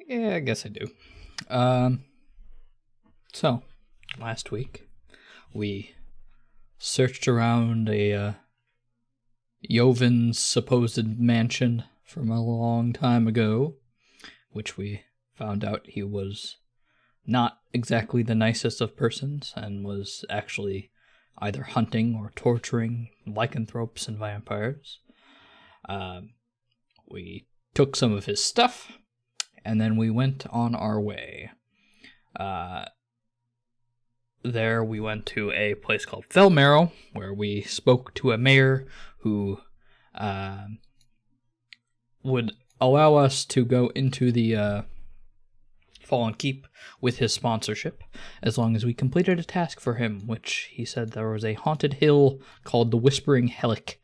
Yeah, I guess I do. Um, so, last week, we searched around a Joven's supposed mansion from a long time ago, which we found out he was not exactly the nicest of persons and was actually either hunting or torturing lycanthropes and vampires. We took some of his stuff, and then we went on our way. There we went to a place called Fellmarrow, where we spoke to a mayor who would allow us to go into the Fallen Keep with his sponsorship, as long as we completed a task for him, which he said there was a haunted hill called the Whispering Hillock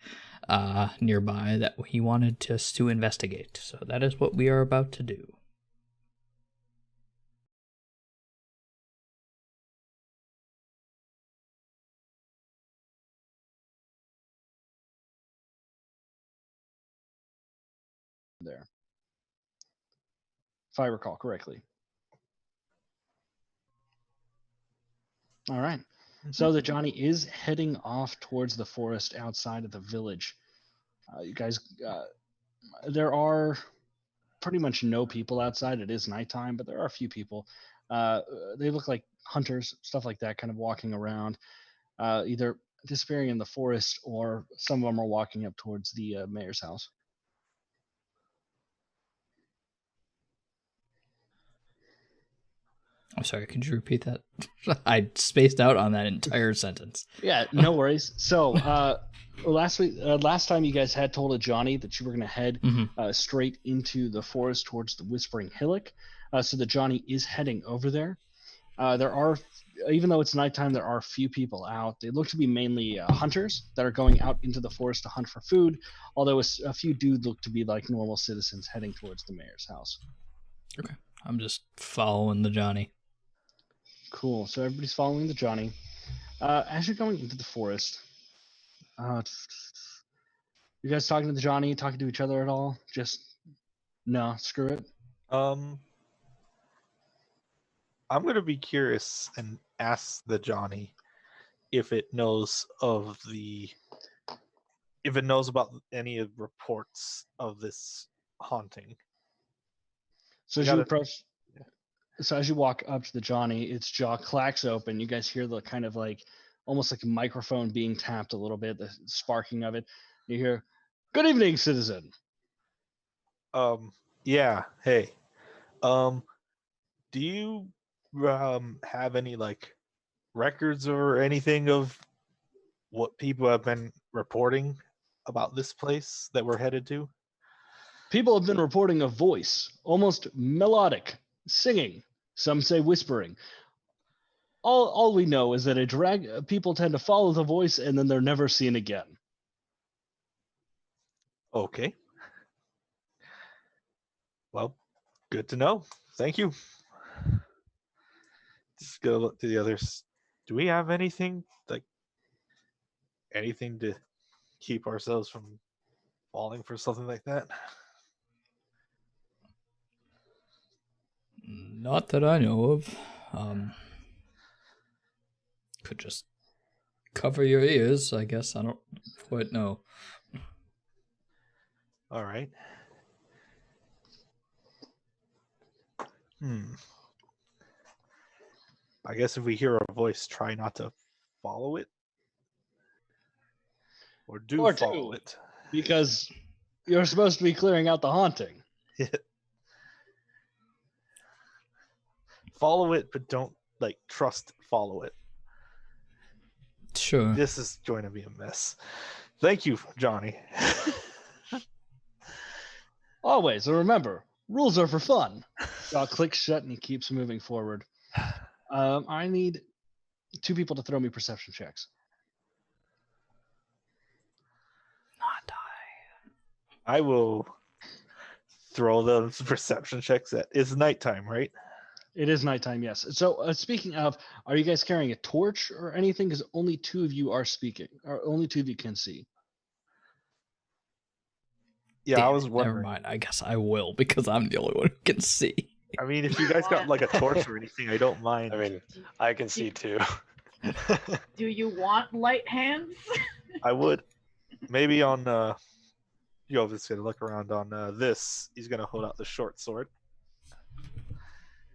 nearby that he wanted us to investigate. So that is what we are about to do. There, if I recall correctly. All right. So the Johnny is heading off towards the forest outside of the village. You guys, there are pretty much no people outside. It is nighttime, but there are a few people. They look like hunters, stuff like that, kind of walking around, either disappearing in the forest, or some of them are walking up towards the mayor's house. I'm sorry, could you repeat that? I spaced out on that entire sentence. Yeah, no worries. So last time you guys had told Johnny that you were going to head straight into the forest towards the Whispering Hillock. So the Johnny is heading over there. There are, even though it's nighttime, there are a few people out. They look to be mainly hunters that are going out into the forest to hunt for food, although a few do look to be like normal citizens heading towards the mayor's house. Okay, I'm just following the Johnny. Cool. So everybody's following the Johnny. As you're going into the forest, you guys talking to the Johnny, talking to each other at all? Just no, screw it. I'm gonna be curious and ask the Johnny if it knows about any of reports of this haunting. So as you approach, so as you walk up to the Johnny, its jaw clacks open. You guys hear the kind of like almost like a microphone being tapped a little bit, the sparking of it. You hear, "Good evening, citizen." Yeah. Hey. Do you have any like records or anything of what people have been reporting about this place that we're headed to? People have been reporting a voice, almost melodic, singing. Some say whispering. All we know is that people tend to follow the voice and then they're never seen again. Okay. Well, good to know. Thank you. Just go look to the others. Do we have anything to keep ourselves from falling for something like that? Not that I know of. Could just cover your ears, I guess. I don't quite know. All right. I guess if we hear a voice, try not to follow it. Or follow it. Because you're supposed to be clearing out the haunting. Follow it, but don't follow it. Sure. This is going to be a mess. Thank you, Johnny. Always, and remember, rules are for fun. Jaw clicks shut and he keeps moving forward. I need 2 people to throw me perception checks. Not I will throw those perception checks at. It's nighttime, right? It is nighttime, yes. So speaking of, are you guys carrying a torch or anything? Because only 2 of you are speaking, or only 2 of you can see. Yeah, I was wondering. Never mind. I guess I will because I'm the only one who can see. I mean, if you guys got like a torch or anything, I don't mind. I mean, I can see too. Do you want light hands? I would. Maybe on Yova's gonna look around on this. He's gonna hold out the short sword.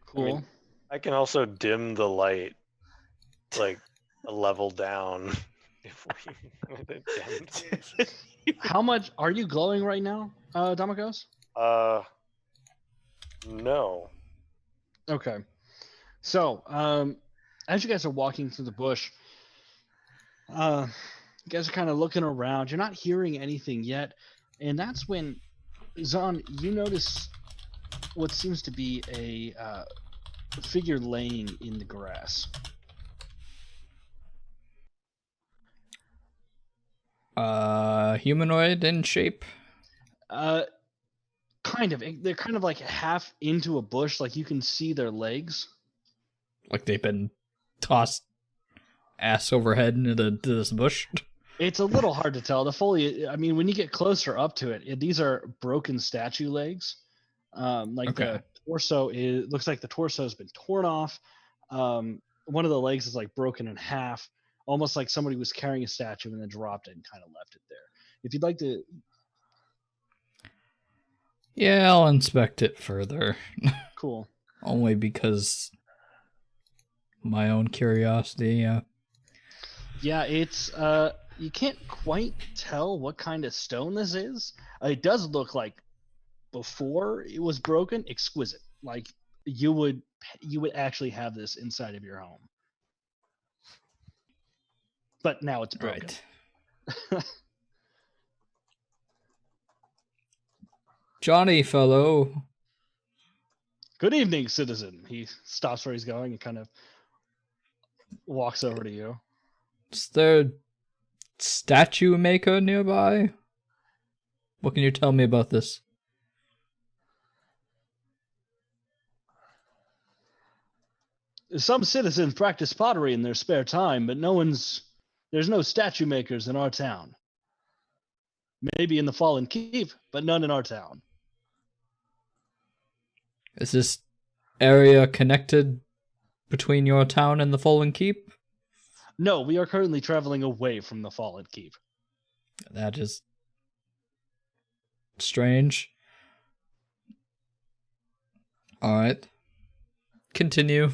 Cool. I can also dim the light, like a level down. If we with it dimmed. How much are you glowing right now, Damagos? No. Okay. So, as you guys are walking through the bush, you guys are kind of looking around. You're not hearing anything yet, and that's when, Zahn, you notice what seems to be a figure laying in the grass. Humanoid in shape. Kind of. They're kind of like half into a bush, like you can see their legs. Like they've been tossed ass overhead into this bush. It's a little hard to tell. The foliage, I mean, when you get closer up to it, these are broken statue legs. The torso looks like the torso has been torn off. One of the legs is like broken in half, almost like somebody was carrying a statue and then dropped it and kind of left it there. If you'd like to, Yeah, I'll inspect it further. cool. Only because my own curiosity. Yeah, it's you can't quite tell what kind of stone this is. It does look like before it was broken, exquisite. Like you would actually have this inside of your home. But now it's broken. Right. Johnny, fellow. Good evening, citizen. He stops where he's going and kind of walks over to you. Is there a statue maker nearby? What can you tell me about this? Some citizens practice pottery in their spare time, but there's no statue makers in our town. Maybe in the Fallen Keep, but none in our town. Is this area connected between your town and the Fallen Keep? No, we are currently traveling away from the Fallen Keep. That is strange. Alright. Continue.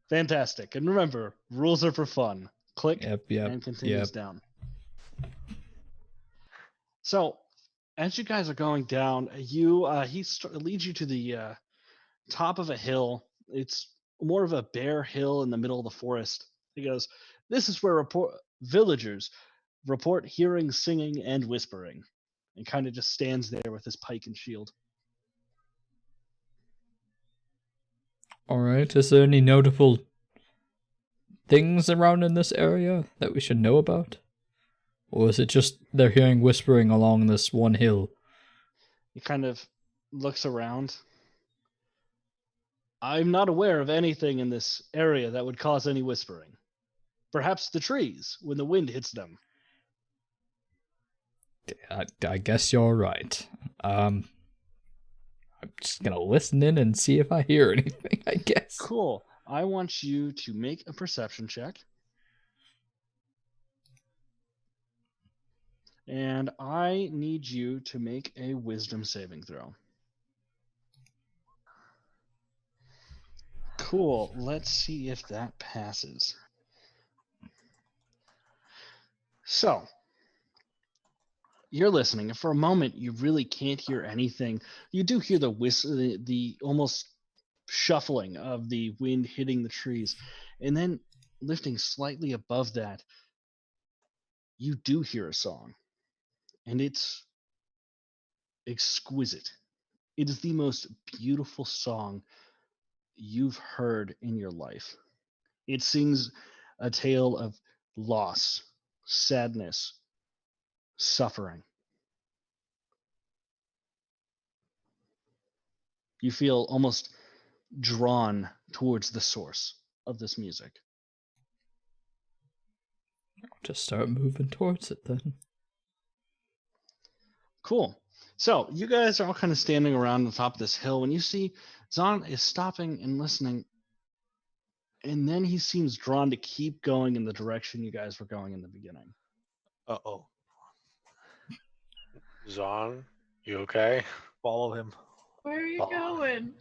Fantastic. And remember, rules are for fun. Click Yep. and continues down. So, as you guys are going down, he leads you to the top of a hill. It's more of a bare hill in the middle of the forest. He goes, "This is where villagers report hearing singing and whispering," and kind of just stands there with his pike and shield. Alright, is there any notable things around in this area that we should know about? Or is it just they're hearing whispering along this one hill? He kind of looks around. I'm not aware of anything in this area that would cause any whispering. Perhaps the trees, when the wind hits them. I guess you're right. I'm just gonna listen in and see if I hear anything, I guess. Cool. I want you to make a perception check. And I need you to make a wisdom saving throw. Cool. Let's see if that passes. So, you're listening, and for a moment, you really can't hear anything. You do hear the almost shuffling of the wind hitting the trees, and then lifting slightly above that, you do hear a song, and it's exquisite. It is the most beautiful song you've heard in your life. It sings a tale of loss, sadness, suffering. You feel almost drawn towards the source of this music. I'll just start moving towards it then. Cool. So you guys are all kind of standing around the top of this hill when you see Zahn is stopping and listening, and then he seems drawn to keep going in the direction you guys were going in the beginning. Uh-oh. Zon, you okay? Follow him. Where are you Oh. going?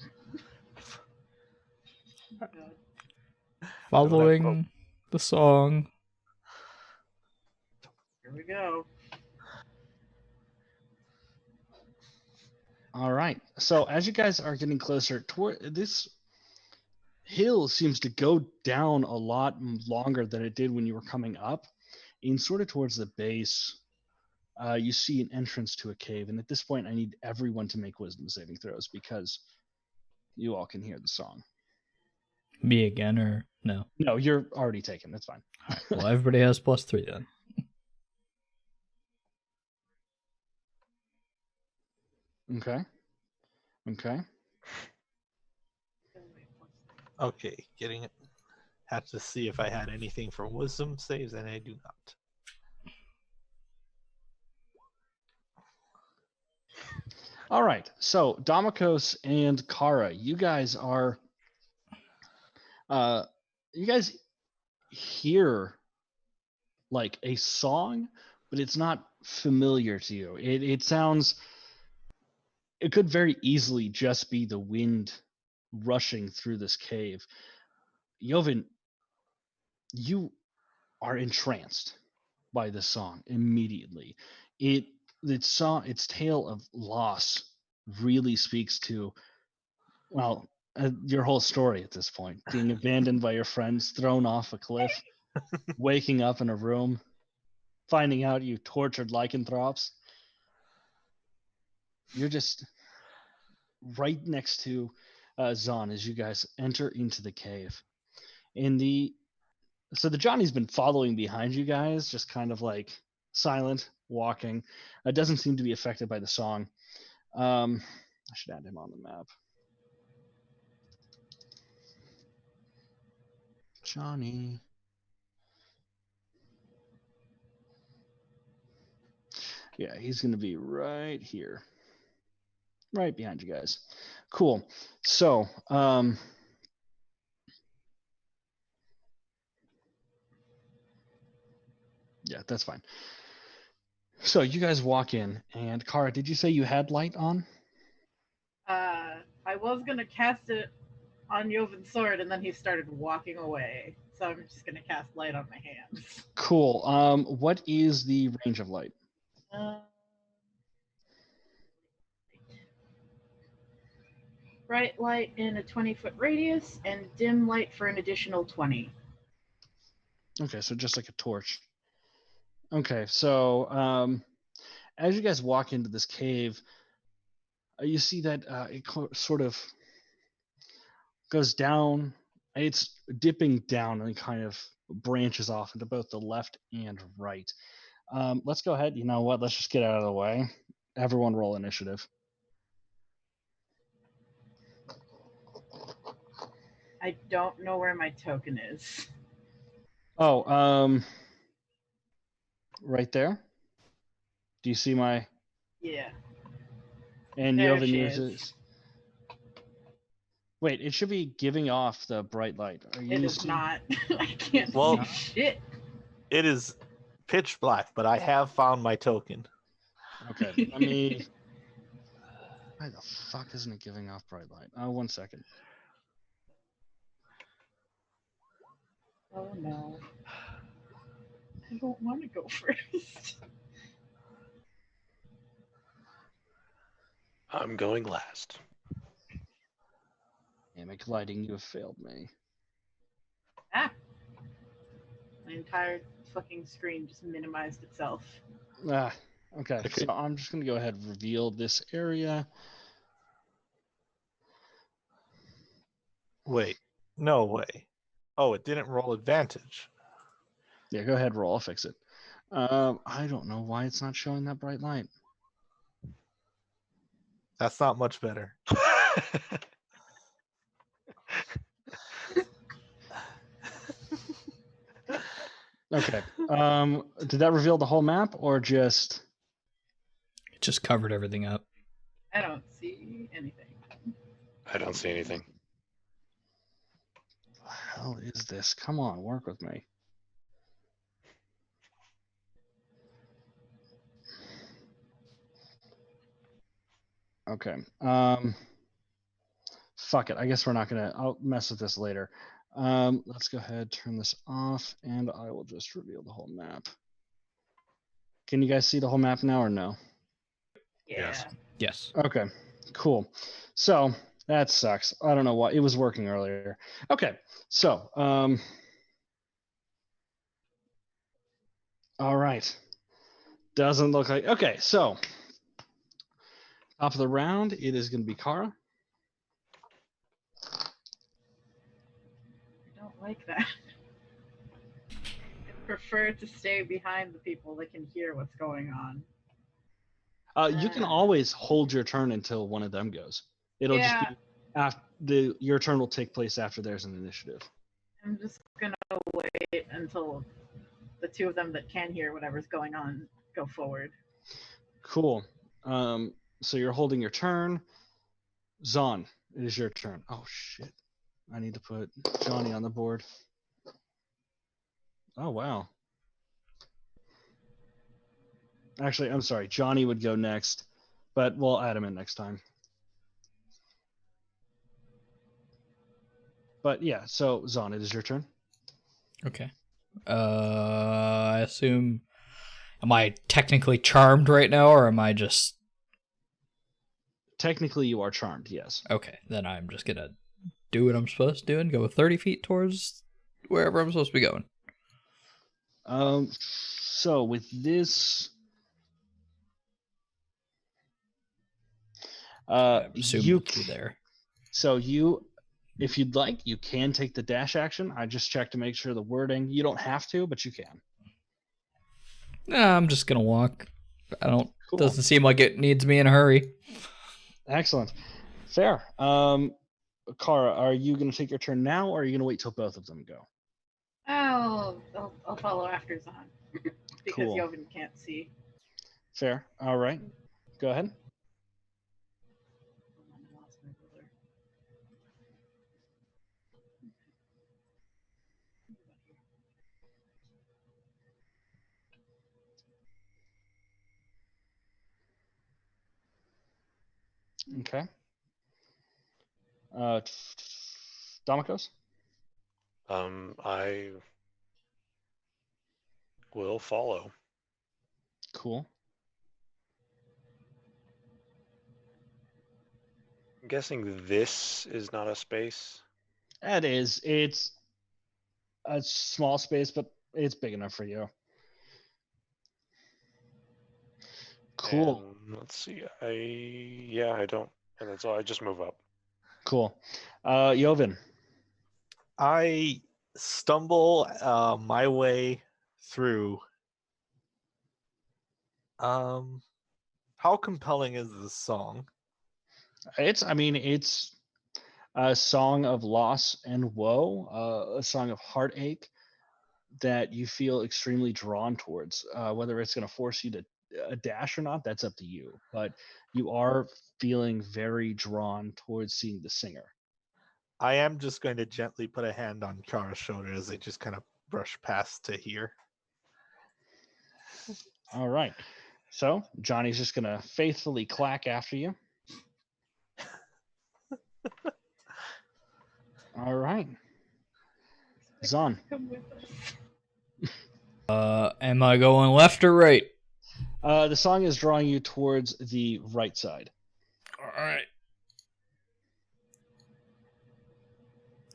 Oh, God. Following the song. Here we go. All right. So as you guys are getting closer toward this hill seems to go down a lot longer than it did when you were coming up. And sort of towards the base, you see an entrance to a cave. And at this point, I need everyone to make wisdom saving throws because you all can hear the song. Me again or no? No, you're already taken. That's fine. Well, everybody has +3 then. Okay. Okay. Okay, getting it. Had to see if I had anything for wisdom saves, and I do not. All right. So Damokos and Kara, you guys are you guys hear like a song, but it's not familiar to you. It sounds, it could very easily just be the wind rushing through this cave. Joven, you are entranced by this song immediately. Its tale of loss really speaks to, well, your whole story at this point. Being abandoned by your friends, thrown off a cliff, waking up in a room, finding out you tortured lycanthropes. You're just right next to Zahn as you guys enter into the cave. So the Johnny's been following behind you guys, just kind of like silent, walking. It doesn't seem to be affected by the song. I should add him on the map. Johnny. Yeah, he's going to be right here. Right behind you guys. Cool. So, yeah, that's fine. So you guys walk in, and Kara, did you say you had light on? I was gonna cast it on Joven's sword, and then he started walking away. So I'm just gonna cast light on my hands. Cool. What is the range of light? Bright light in a 20-foot radius, and dim light for an additional 20. Okay, so just like a torch. Okay, so as you guys walk into this cave, you see that it sort of goes down. It's dipping down and kind of branches off into both the left and right. Let's go ahead. You know what? Let's just get out of the way. Everyone roll initiative. I don't know where my token is. Oh, right there. Do you see my? Yeah. And There Joven she uses. is. Wait, it should be giving off the bright light. Are you It is seeing- not. I can't Well- see shit. It is pitch black, but I have found my token. Okay, let me. Why the fuck isn't it giving off bright light? Oh, 1 second. Oh no. I don't want to go first. I'm going last. Dynamic lighting, you have failed me. Ah. My entire fucking screen just minimized itself. Ah, okay. Okay. So I'm just gonna go ahead and reveal this area. Wait, no way. Oh, it didn't roll advantage. Yeah, go ahead, roll. I'll fix it. I don't know why it's not showing that bright light. That's not much better. Okay. Did that reveal the whole map or just? It just covered everything up. I don't see anything. I don't see anything. What the hell is this? Come on, work with me. Okay. Fuck it. I guess we're not gonna. I'll mess with this later. Let's go ahead, turn this off, and I will just reveal the whole map. Can you guys see the whole map now or no? Yeah. Yes. Yes. Okay, cool. So that sucks. I don't know why it was working earlier. Okay, so all right. Doesn't look like. Okay, so top of the round, it is going to be Kara. I don't like that. I prefer to stay behind the people that can hear what's going on. You can always hold your turn until one of them goes. It'll just Yeah. be after your turn will take place after there's an initiative. I'm just gonna wait until the two of them that can hear whatever's going on go forward. Cool. So you're holding your turn. Zon, it is your turn. Oh shit. I need to put Johnny on the board. Oh wow. Actually, I'm sorry. Johnny would go next, but we'll add him in next time. But yeah, so Zon, it is your turn. Okay. I assume. Am I technically charmed right now, or am I just Technically, you are charmed. Yes. okay? Then I'm just gonna do what I'm supposed to do and go 30 feet towards wherever I'm supposed to be going. So with this, I assume you to be there. so you, if you'd like, you can take the dash action. I just checked to make sure the wording. You don't have to, but you can. Nah, I'm just gonna walk. I don't. Cool. Doesn't seem like it needs me in a hurry. Excellent. Fair. Kara, are you going to take your turn now, or are you going to wait till both of them go? I'll follow after Zahn because Cool. Joven can't see. Fair. All right. Go ahead. I lost my ruler. Okay. Domikos? I will follow. Cool. I'm guessing this is not a space. That is. It's a small space, but it's big enough for you. Cool. And let's see. I don't. And that's all. I just move up. Cool. Joven. I stumble my way through. How compelling is this song? It's a song of loss and woe, a song of heartache that you feel extremely drawn towards. Whether it's going to force you to dash or not, that's up to you. But you are feeling very drawn towards seeing the singer. I am just going to gently put a hand on Kara's shoulder as they just kind of brush past to here. All right. So Johnny's just going to faithfully clack after you. All right. Zon. Come with us. Am I going left or right? The song is drawing you towards the right side. All right.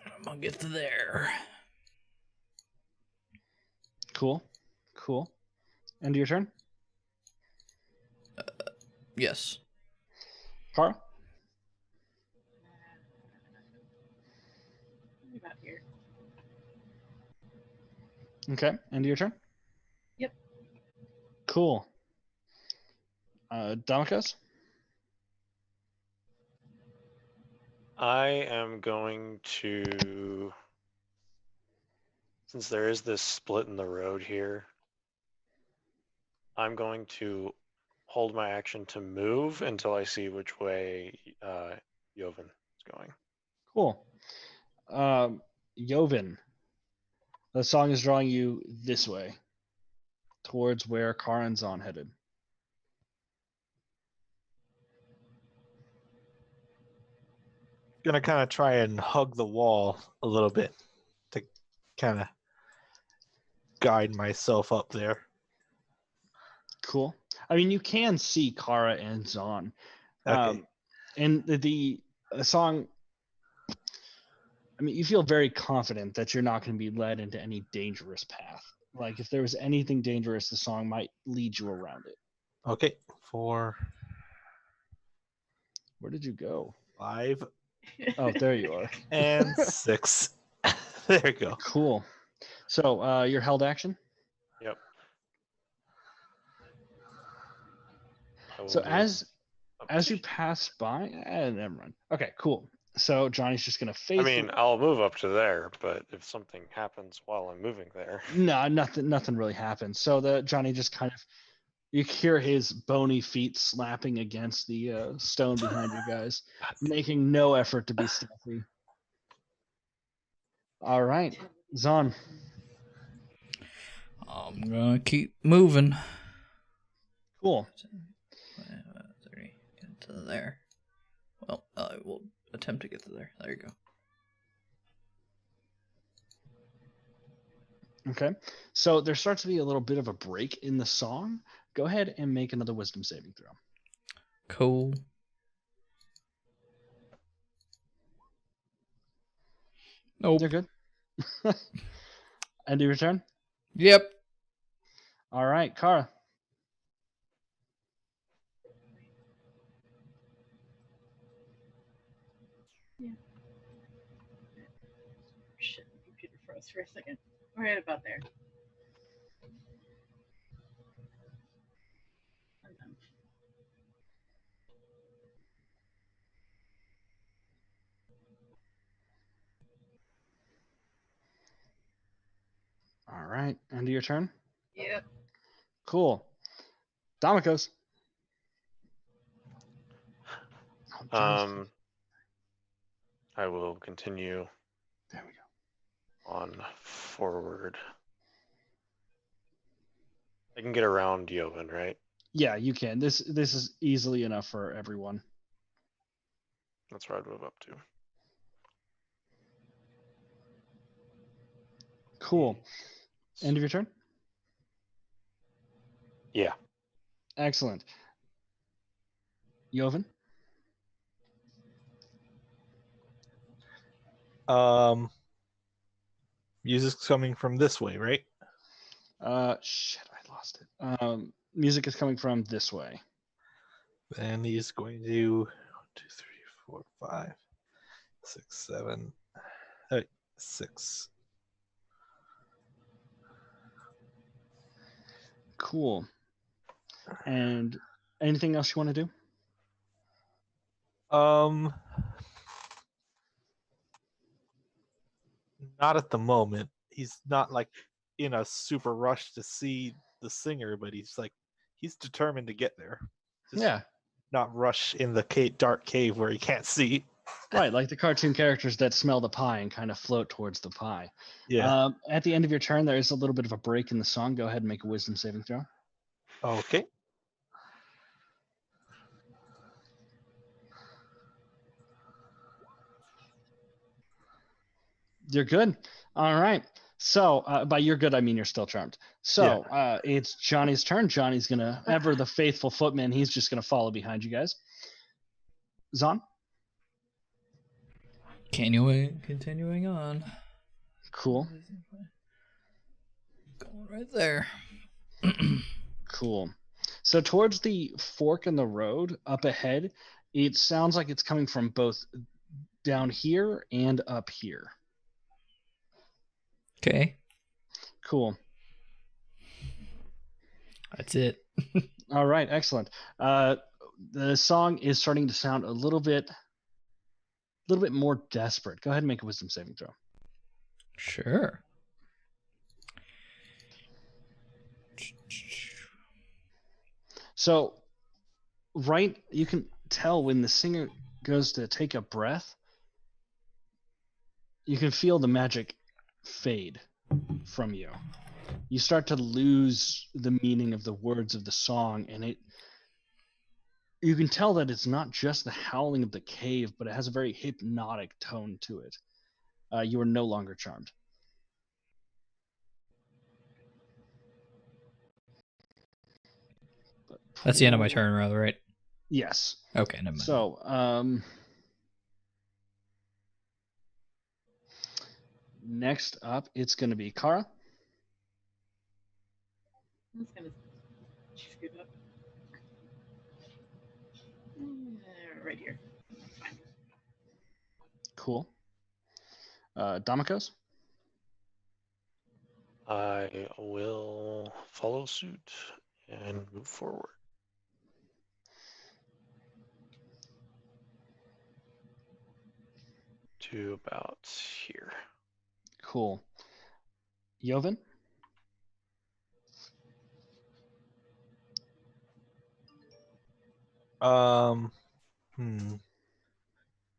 I'm gonna get to there. Cool. Cool. End of your turn. Yes. Kara. About here. Okay. End of your turn. Yep. Cool. Domikos. I am going to, since there is this split in the road here, I'm going to hold my action to move until I see which way Joven is going. Cool. Joven, the song is drawing you this way, towards where Kara and Zahn headed. Gonna kind of try and hug the wall a little bit to kind of guide myself up there. Cool. I mean, you can see Kara and Zahn. Okay. And the song, I mean, you feel very confident that you're not going to be led into any dangerous path. Like, if there was anything dangerous, the song might lead you around it. Okay. 4, Where did you go? 5, Oh, there you are. and 6. There you go. Cool. So, your held action? Yep. I will So move as up. you pass by, never mind. Okay, cool. So Johnny's just gonna face. I mean, I'll move up to there, but if something happens while I'm moving there, no, nothing really happens. So the Johnny just kind of, you hear his bony feet slapping against the stone behind you guys, making no effort to be stealthy. All right, Zahn. I'm gonna keep moving. Cool. 30, get to there. Well, I will attempt to get to there. There you go. Okay. So there starts to be a little bit of a break in the song. Go ahead and make another wisdom saving throw. Cool. Nope. You're good. End of your turn. Yep. All right, Kara. Shit, the computer froze for a second. Right about there. And then All right, end of your turn. Yep. Cool. Damikos. Oh, Johnny's- I will continue there we go. on forward. I can get around Joven, right? Yeah, you can. This is easily enough for everyone. That's where I'd move up to. Cool. End of your turn. Yeah. Excellent. Joven. Music's coming from this way, right? Shit, I lost it. Music is coming from this way. And he's going to do 1, 2, 3, 4, 5, 6, 7, 8, 6. Cool. And anything else you want to do? Not at the moment. He's not like in a super rush to see the singer, but he's determined to get there. Just Yeah. not rush in the dark cave where he can't see. Right, like the cartoon characters that smell the pie and kind of float towards the pie. Yeah. At the end of your turn, there is a little bit of a break in the song. Go ahead and make a wisdom saving throw. Okay. You're good. All right. So by you're good, I mean you're still charmed. So it's Johnny's turn. Johnny's gonna, ever the faithful footman, he's just gonna follow behind you guys. Zahn. Continuing on. Cool. Going right there. Cool. So towards the fork in the road up ahead, it sounds like it's coming from both down here and up here. Okay. Cool. That's it. All right, excellent. The song is starting to sound a little bit more desperate. Go ahead and make a wisdom saving throw. Sure. So, right, you can tell when the singer goes to take a breath, you can feel the magic fade from you. You start to lose the meaning of the words of the song, and you can tell that it's not just the howling of the cave, but it has a very hypnotic tone to it. You are no longer charmed. That's the end of my turn, rather, right? Yes. Okay, never mind. So, next up, it's going to be Kara. I'm just gonna scoot up. Right here. That's fine. Cool. Damikos. I will follow suit and move forward. To about here. Cool. Joven.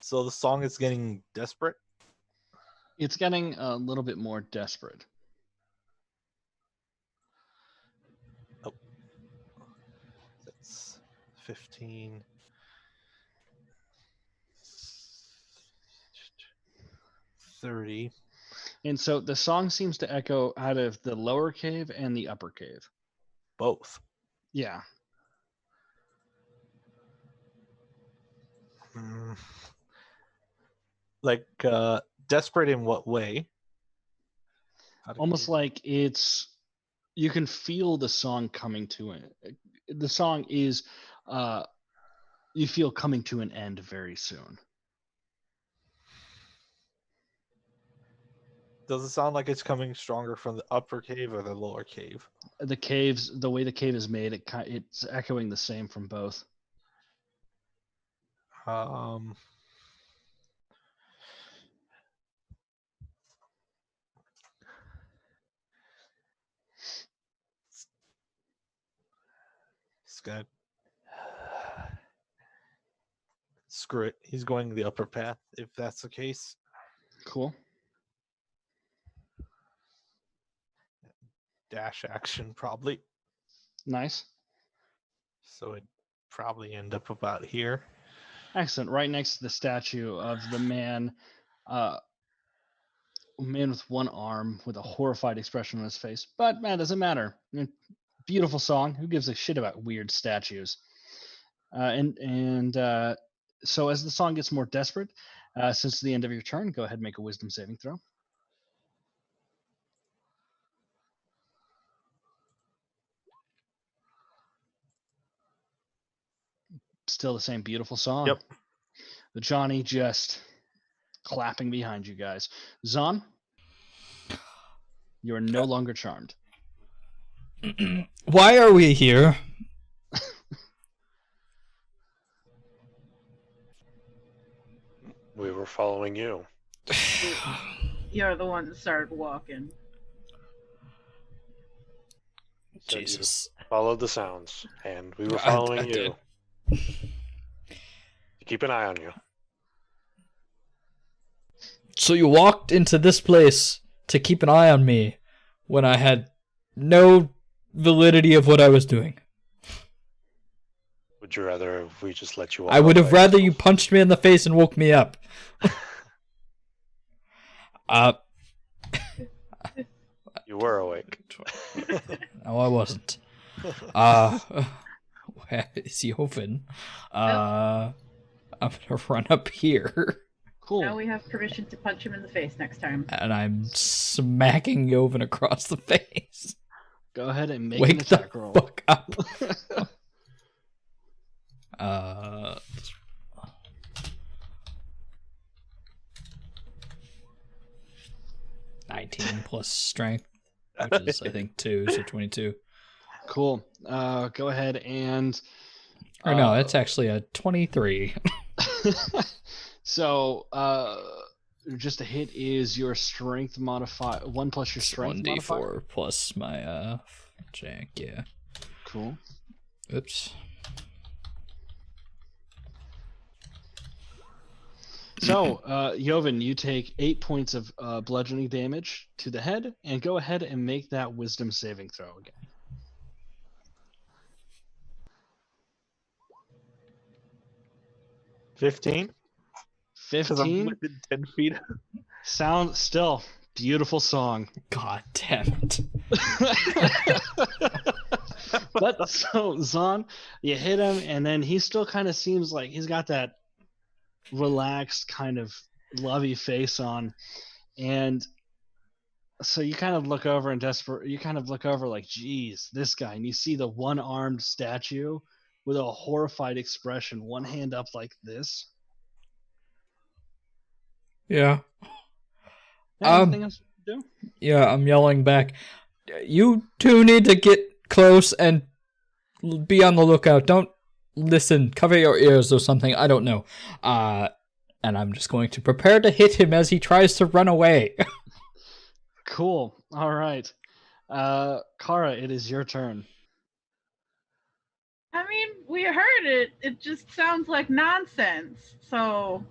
So the song is getting desperate. It's getting a little bit more desperate. Oh, that's 15. 30. And so the song seems to echo out of the lower cave and the upper cave. Both. Yeah. Like desperate in what way? Almost like you can feel the song coming to it. The song is you feel coming to an end very soon. Does it sound like it's coming stronger from the upper cave or the lower cave? The way the cave is made, it's echoing the same from both. Scott. Screw it. He's going the upper path if that's the case. Cool. Dash action probably. Nice. So it'd probably end up about here. Excellent. Right next to the statue of the man, man with one arm with a horrified expression on his face. But man, doesn't matter. Beautiful song. Who gives a shit about weird statues? So as the song gets more desperate, since the end of your turn, go ahead and make a wisdom saving throw. Still the same beautiful song. Yep. The Johnny just clapping behind you guys. Zon, you are no longer charmed. Why are we here? We were following you. You're the one that started walking. Said you Jesus. followed the sounds, and we were following I you. did. Keep an eye on you. So you walked into this place to keep an eye on me when I had no validity of what I was doing. Would you rather if we just let you walk I would out have by rather you yourself? punched me in the face and woke me up. You were awake. No, I wasn't. Where is Joven? I'm gonna run up here. Cool. Now we have permission to punch him in the face next time. And I'm smacking Joven across the face. Go ahead and make an Wake attack the roll. fuck up. 19 plus strength, which is I think 2, so 22. Cool. Go ahead and. Or no, it's actually a 23. So, just a hit is your strength modifier. 1 plus your strength 1d4 modifier. plus my jack, yeah. So, Joven, you take 8 points of bludgeoning damage to the head, and go ahead and make that wisdom saving throw again. 15? Because I'm 15. within 10 feet. Sound still beautiful song. God damn it. But so Zahn, you hit him, and then he still kind of seems like he's got that relaxed kind of lovey face on, and so you kind of look over and you kind of look over like, geez, this guy, and you see the one-armed statue with a horrified expression, one hand up like this. Yeah. Anything else you can do? Yeah, I'm yelling back. You two need to get close and be on the lookout. Don't listen. Cover your ears or something. I don't know. And I'm just going to prepare to hit him as he tries to run away. Cool. All right. Kara, it is your turn. I mean, we heard it. It just sounds like nonsense. So,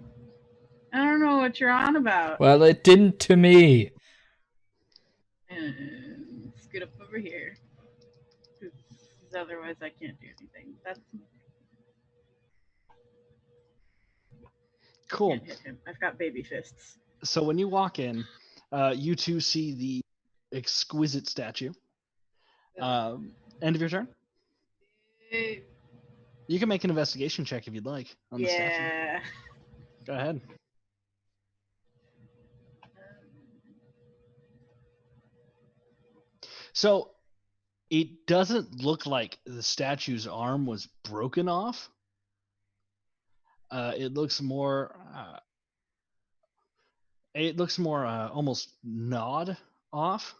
I don't know what you're on about. Well, it didn't to me. Scoot up over here. 'Cause otherwise I can't do anything. That's Cool. can't hit him. I've got baby fists. So when you walk in, you two see the exquisite statue. End of your turn. Eh, You can make an investigation check if you'd like on the statue. Yeah. Go ahead. So it doesn't look like the statue's arm was broken off. It looks more. Almost gnawed off.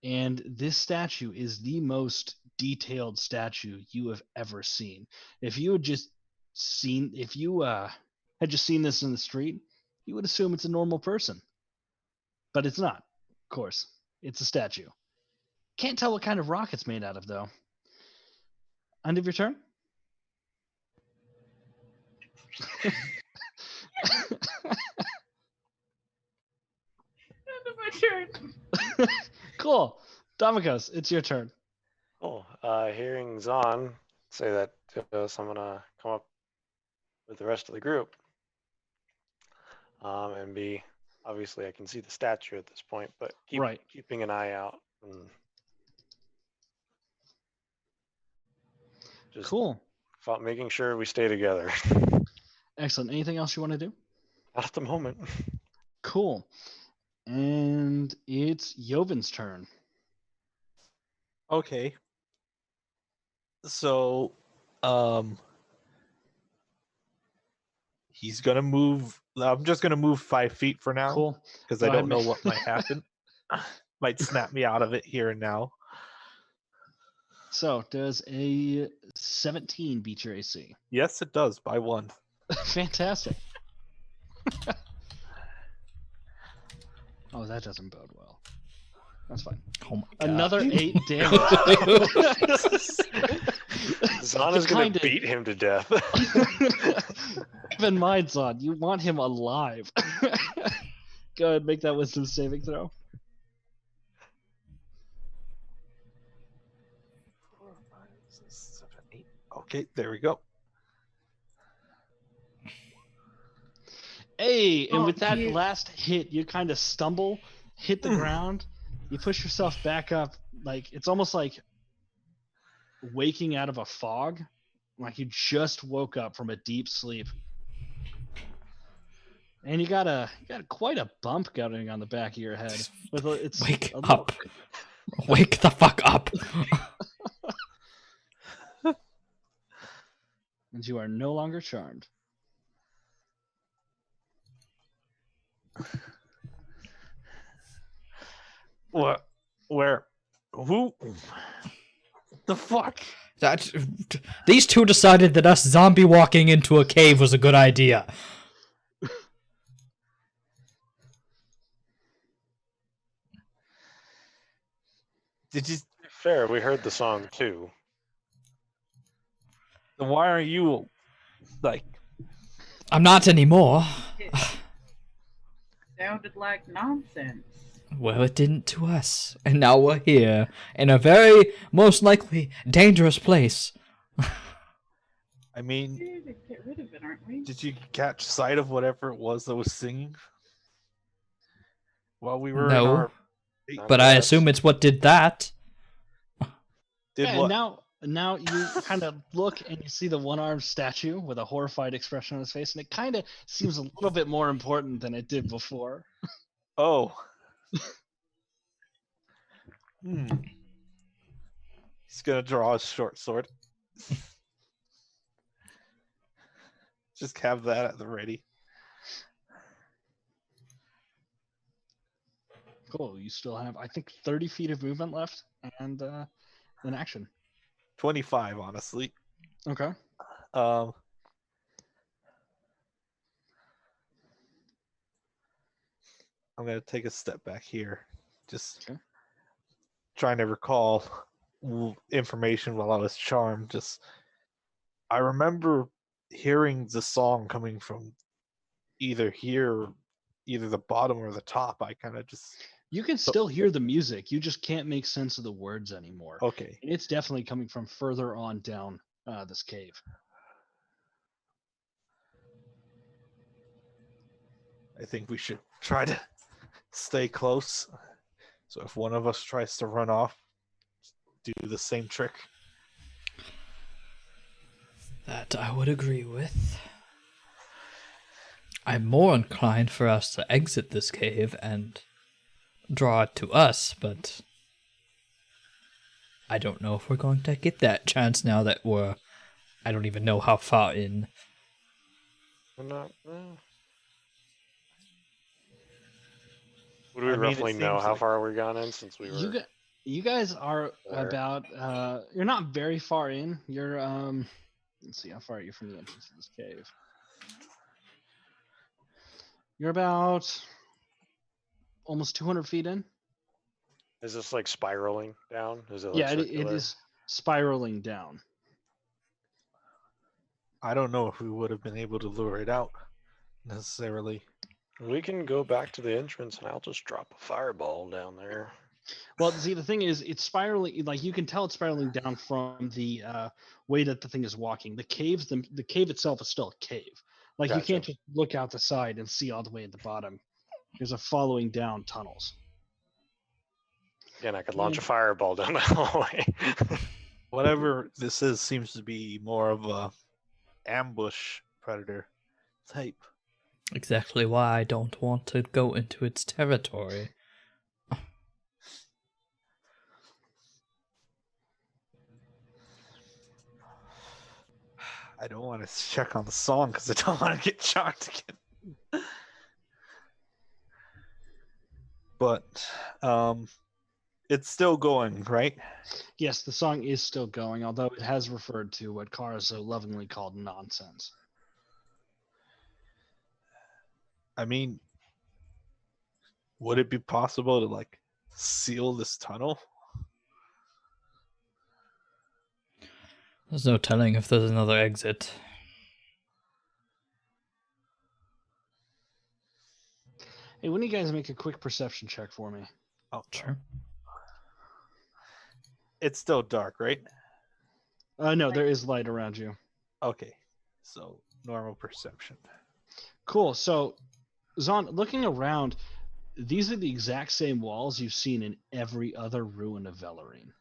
And this statue is the most detailed statue you have ever seen. If you had just seen this in the street, you would assume it's a normal person. But it's not, of course. It's a statue. Can't tell what kind of rock it's made out of, though. End of your turn? End of my turn. Cool. Damikos, it's your turn. Cool. Hearing Zahn say that to us, I'm gonna come up with the rest of the group. And be obviously I can see the statue at this point, but keeping an eye out and just Cool. making sure we stay together. Excellent. Anything else you want to do? Not at the moment. Cool. And it's Joven's turn. Okay. So, he's gonna move. I'm just gonna move 5 feet for now. Cool. Because Go I ahead, don't know man. what might happen. Might snap me out of it here and now. So, does a 17 beat your AC? Yes, it does by 1. Fantastic. Oh, that doesn't bode well. That's fine. Oh my god. Another 8 damage. Zahn is gonna Kinda. beat him to death. Keep in mind, Zahn, you want him alive. Go ahead, make that wisdom saving throw. 4, 5, 6, 7, 8. Okay, there we go. Hey, and Oh, with that you- last hit, you kind of stumble, hit the ground, you push yourself back up. Like it's almost like waking out of a fog, like you just woke up from a deep sleep. And you got quite a bump going on the back of your head. It's Wake a little- up. Wake the fuck up. And you are no longer charmed. What? Where? Who? The fuck? These two decided that us zombie walking into a cave was a good idea. Did you? Fair, we heard the song too. Why aren't you like? I'm not anymore. It sounded like nonsense. Well, it didn't to us. And now we're here, in a very, most likely, dangerous place. I mean, We're to get rid of it, aren't we? did you catch sight of whatever it was that was singing? While we were in No. our... But I Yes. assume it's what did that. Did Yeah, what? and now you kind of look and you see the one-armed statue with a horrified expression on his face, and it kind of seems a little bit more important than it did before. Oh. He's gonna draw a short sword. Just have that at the ready. Cool. You still have, I think, 30 feet of movement left and an action. 25, honestly. Okay. I'm gonna take a step back here. Just Okay. trying to recall information while I was charmed. I remember hearing the song coming from either here, either the bottom or the top. I kind of just... You can still hear the music. You just can't make sense of the words anymore. Okay. And it's definitely coming from further on down this cave. I think we should try to stay close. So if one of us tries to run off, do the same trick. That I would agree with. I'm more inclined for us to exit this cave and draw it to us, but I don't know if we're going to get that chance now that I don't even know how far in. We're not. Would we I mean, it roughly know seems how like- far we gone in since we were? You guys are Where? about you're not very far in. You're let's see, how far are you from the entrance of this cave? You're about almost 200 feet in. Is this like spiraling down? Is it like Yeah, it circular? is spiraling down. I don't know if we would have been able to lure it out necessarily. We can go back to the entrance and I'll just drop a fireball down there. Well, see, the thing is, it's spiraling. Like you can tell, it's spiraling down from the way that the thing is walking. The cave itself is still a cave. Like you Gotcha. can't just look out the side and see all the way at the bottom. There's a following down tunnels. Again, I could launch a Yeah. fireball down the hallway. Whatever this is seems to be more of a ambush predator type. Exactly why I don't want to go into its territory. I don't want to check on the song because I don't want to get charged again. But it's still going, right? Yes, the song is still going, although it has referred to what Kara so lovingly called nonsense. I mean, would it be possible to like seal this tunnel? There's no telling if there's another exit. Hey, why don't you guys make a quick perception check for me? Oh, Sure. it's still dark, right? No, there is light around you. Okay, so normal perception. Cool. So, Zon, looking around, these are the exact same walls you've seen in every other ruin of Velirine.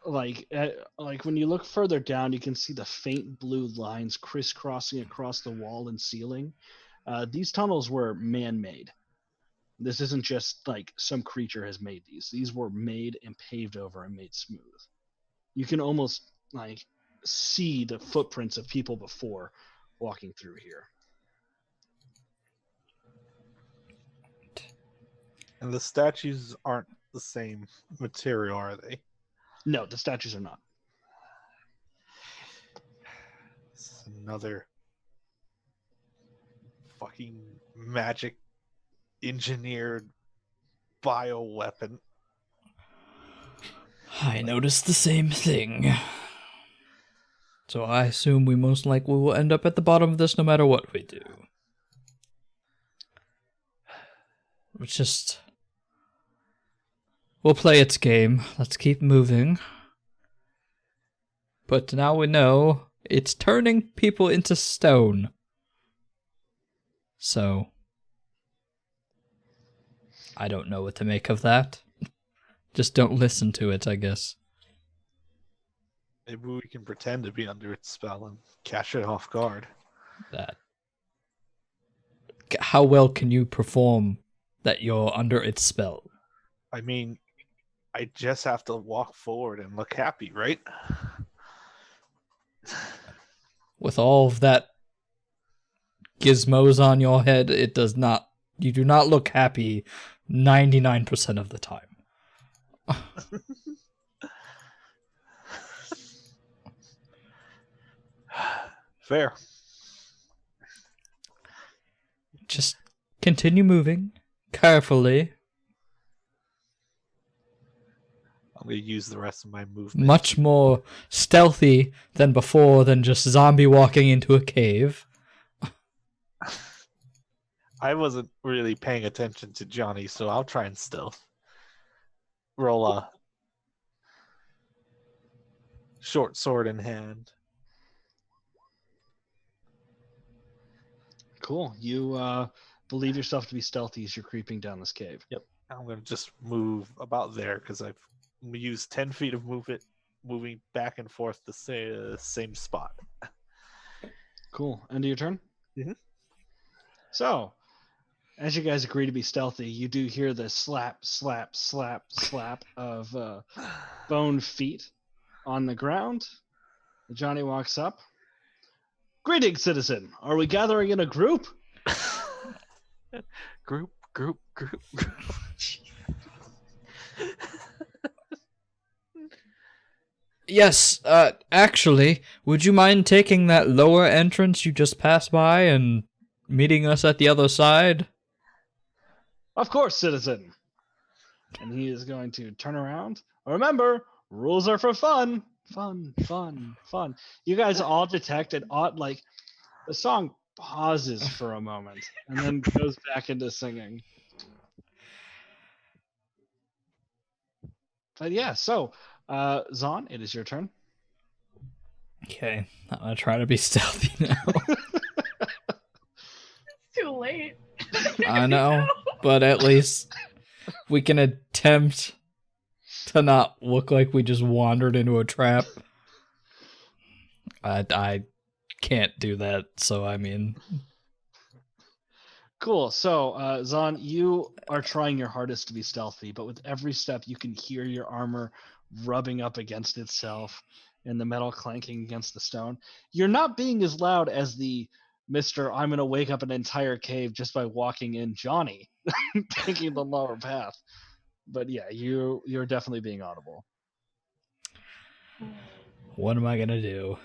Like when you look further down, you can see the faint blue lines crisscrossing across the wall and ceiling. These tunnels were man-made. This isn't just like some creature has made these. These were made and paved over and made smooth. You can almost like see the footprints of people before walking through here. And the statues aren't the same material, are they? No, the statues are not. It's another fucking magic engineered bioweapon. I noticed the same thing. So I assume we most likely will end up at the bottom of this no matter what we do. It's just... We'll play its game. Let's keep moving. But now we know it's turning people into stone. So... I don't know what to make of that. Just don't listen to it, I guess. Maybe we can pretend to be under its spell and catch it off guard. That. How well can you perform that you're under its spell? I mean, I just have to walk forward and look happy, right? With all of that gizmos on your head, it does not. You do not look happy 99% of the time. Fair. Just continue moving carefully. I'm going to use the rest of my movement. Much more stealthy than before, than just zombie walking into a cave. I wasn't really paying attention to Johnny, so I'll try and stealth. Roll a short sword in hand. Cool. You believe yourself to be stealthy as you're creeping down this cave. Yep. I'm going to just move about there because I've used 10 feet of movement, moving back and forth the same spot. Cool. End of your turn? Mhm. So, as you guys agree to be stealthy, you do hear the slap, slap, slap, slap of bone feet on the ground. Johnny walks up. Greetings, citizen. Are we gathering in a group? Group. Yes, actually, would you mind taking that lower entrance you just passed by and meeting us at the other side? Of course, citizen. And he is going to turn around. Remember, rules are for fun. Fun, fun, fun. You guys all detect it. Like, the song pauses for a moment and then goes back into singing. But yeah, so, Zahn, it is your turn. Okay, I'm gonna try to be stealthy now. It's too late. I know, but at least we can attempt to not look like we just wandered into a trap. I can't do that, so I mean... Cool. So, Zahn, you are trying your hardest to be stealthy, but with every step, you can hear your armor rubbing up against itself and the metal clanking against the stone. You're not being as loud as the Mr. I'm going to wake up an entire cave just by walking in Johnny, taking the lower path. But yeah, you're definitely being audible. What am I gonna do?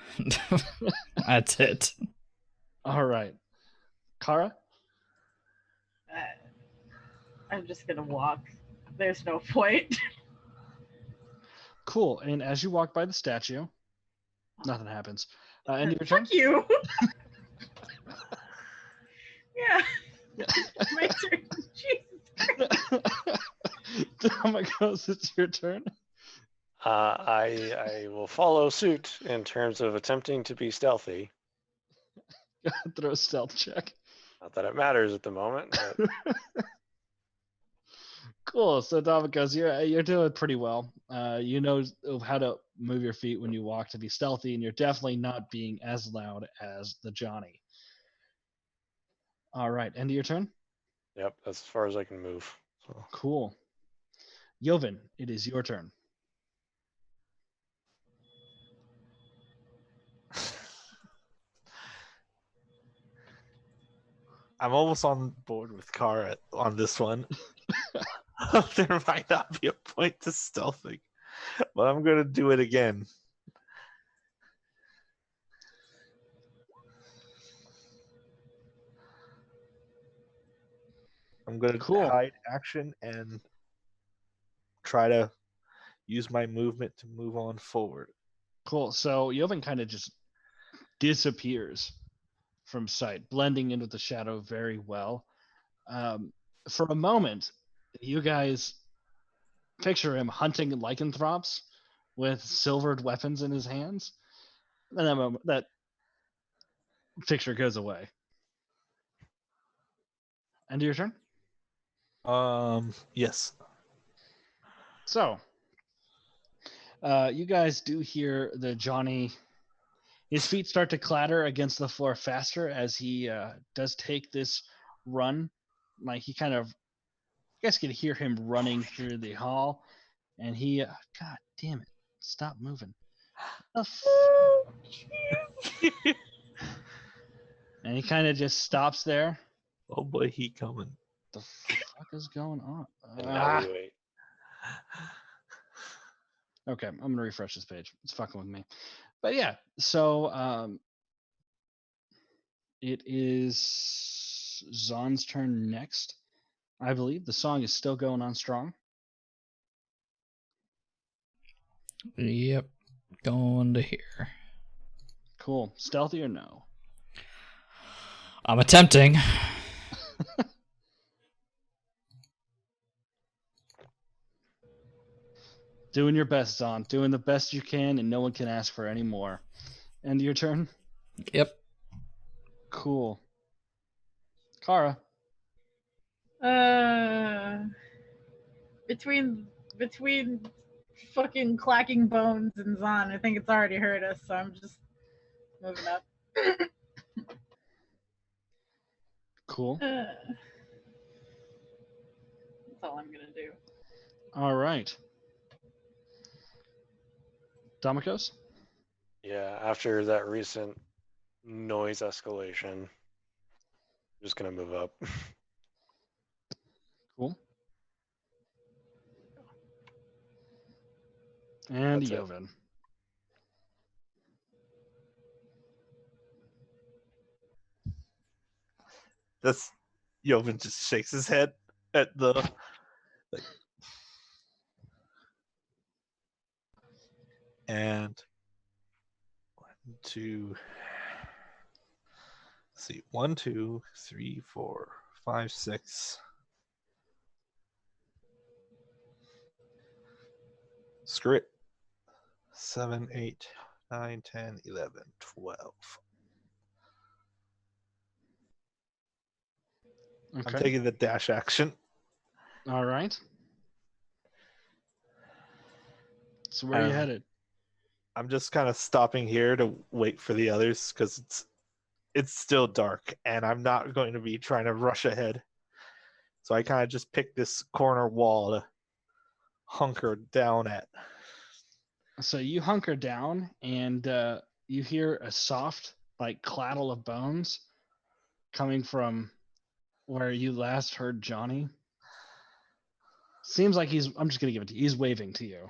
That's it. All right. Kara? I'm just gonna walk. There's no point. Cool. And as you walk by the statue, nothing happens. End of your turn? Fuck you. Yeah. My turn. Jesus. Domagos, it's your turn. I will follow suit in terms of attempting to be stealthy. Throw a stealth check. Not that it matters at the moment. But Cool. So Domagos, you're doing pretty well. You know how to move your feet when you walk to be stealthy, and you're definitely not being as loud as the Johnny. All right, end of your turn. yep, that's as far as I can move. So. Cool. Joven, it is your turn. I'm almost on board with Kara on this one. There might not be a point to stealthing, but I'm going to do it again. I'm going to Cool. hide action and try to use my movement to move on forward. Cool. So Joven kind of just disappears from sight, blending into the shadow very well. For a moment, you guys picture him hunting lycanthropes with silvered weapons in his hands. And that picture goes away. End of your turn? Yes. So, you guys do hear the Johnny. His feet start to clatter against the floor faster as he does take this run. Like he kind of, you guys can hear him running through the hall, and he, God damn it, stop moving. And he kind of just stops there. Oh boy, he coming. The fuck is going on? And now we wait. Okay, I'm gonna refresh this page. It's fucking with me. But yeah, so it is Zon's turn next. I believe the song is still going on strong. Yep. Going to here. Cool. Stealthy or no? I'm attempting. Doing your best, Zon. Doing the best you can, and no one can ask for any more. End of your turn? Yep. Cool. Kara. Between fucking clacking bones and Zon, I think it's already hurt us, so I'm just moving up. Cool. That's all I'm gonna do. All right. Damikos? Yeah, after that recent noise escalation, I'm just gonna move up. Cool. And That's it. Yovan. That's Yovan just shakes his head at the like, and 1, 2, let's see, 1, 2, 3, 4, 5, 6. Screw it. 7, 8, 9, 10, 11, 12. Okay. I'm taking the dash action. All right. So where are you headed? I'm just kind of stopping here to wait for the others because it's still dark and I'm not going to be trying to rush ahead. So I kind of just picked this corner wall to hunker down at. So you hunker down and you hear a soft like claddle of bones coming from where you last heard Johnny. Seems like I'm just gonna give it to you. He's waving to you.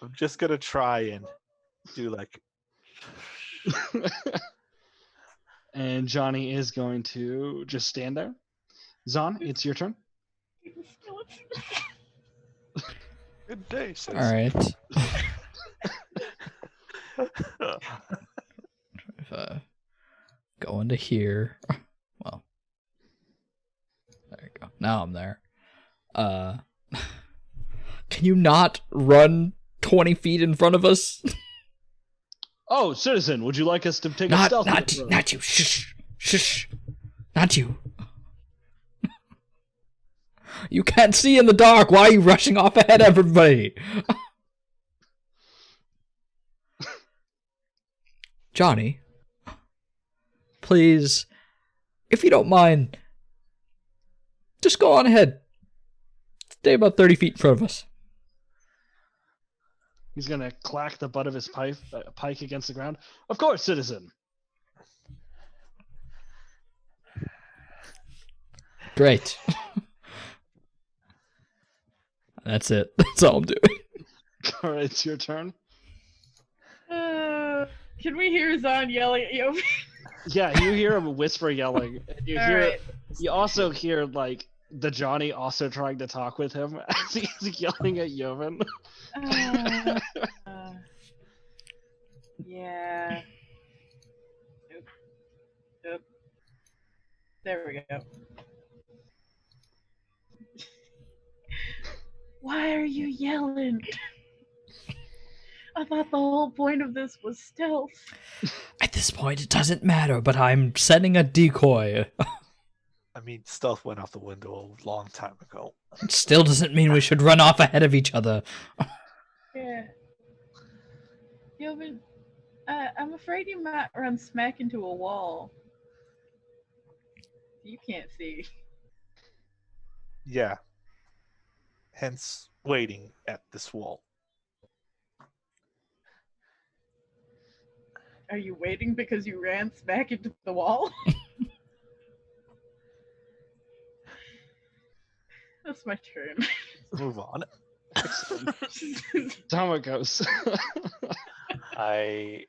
I'm just going to try and do like. And Johnny is going to just stand there. Zon, it's your turn. Good day, sis. All right. Going to here. Well, there you go. Now I'm there. Can you not run 20 feet in front of us? Oh, citizen, would you like us to take a stealthy approach? Not you. Shh. Shh. Not you. You can't see in the dark. Why are you rushing off ahead of everybody? Johnny, please, if you don't mind, just go on ahead. Stay about 30 feet in front of us. He's gonna clack the butt of his pike against the ground. Of course, citizen. Great. That's it. That's all I'm doing. All right, it's your turn. Can we hear Zon yelling at you? Yeah, you hear him whisper yelling. And you All hear. right. You also hear like the Johnny also trying to talk with him as he's yelling at Yovan. Yeah. Oop. There we go. Why are you yelling? I thought the whole point of this was stealth. At this point, it doesn't matter, but I'm setting a decoy. I mean, stealth went out the window a long time ago. It still doesn't mean we should run off ahead of each other. Yeah. But I'm afraid you might run smack into a wall. You can't see. Yeah. Hence, waiting at this wall. Are you waiting because you ran smack into the wall? That's my turn. Move on. Down it goes. I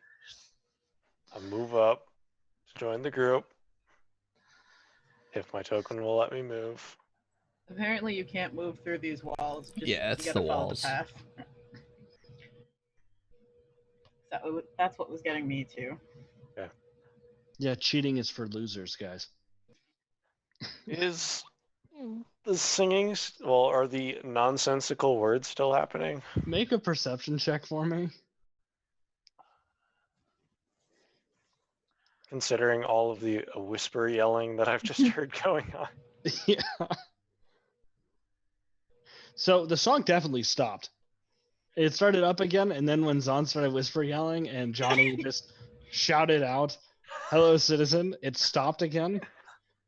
move up to join the group. If my token will let me move. Apparently you can't move through these walls. Just, Yeah, it's you gotta the follow walls. The path. So that's what was getting me too. Yeah, cheating is for losers, guys. Is the singing, well, are the nonsensical words still happening? Make a perception check for me. Considering all of the whisper yelling that I've just heard going on. Yeah. So the song definitely stopped. It started up again, and then when Zahn started whisper yelling and Johnny just shouted out, "Hello, citizen," it stopped again.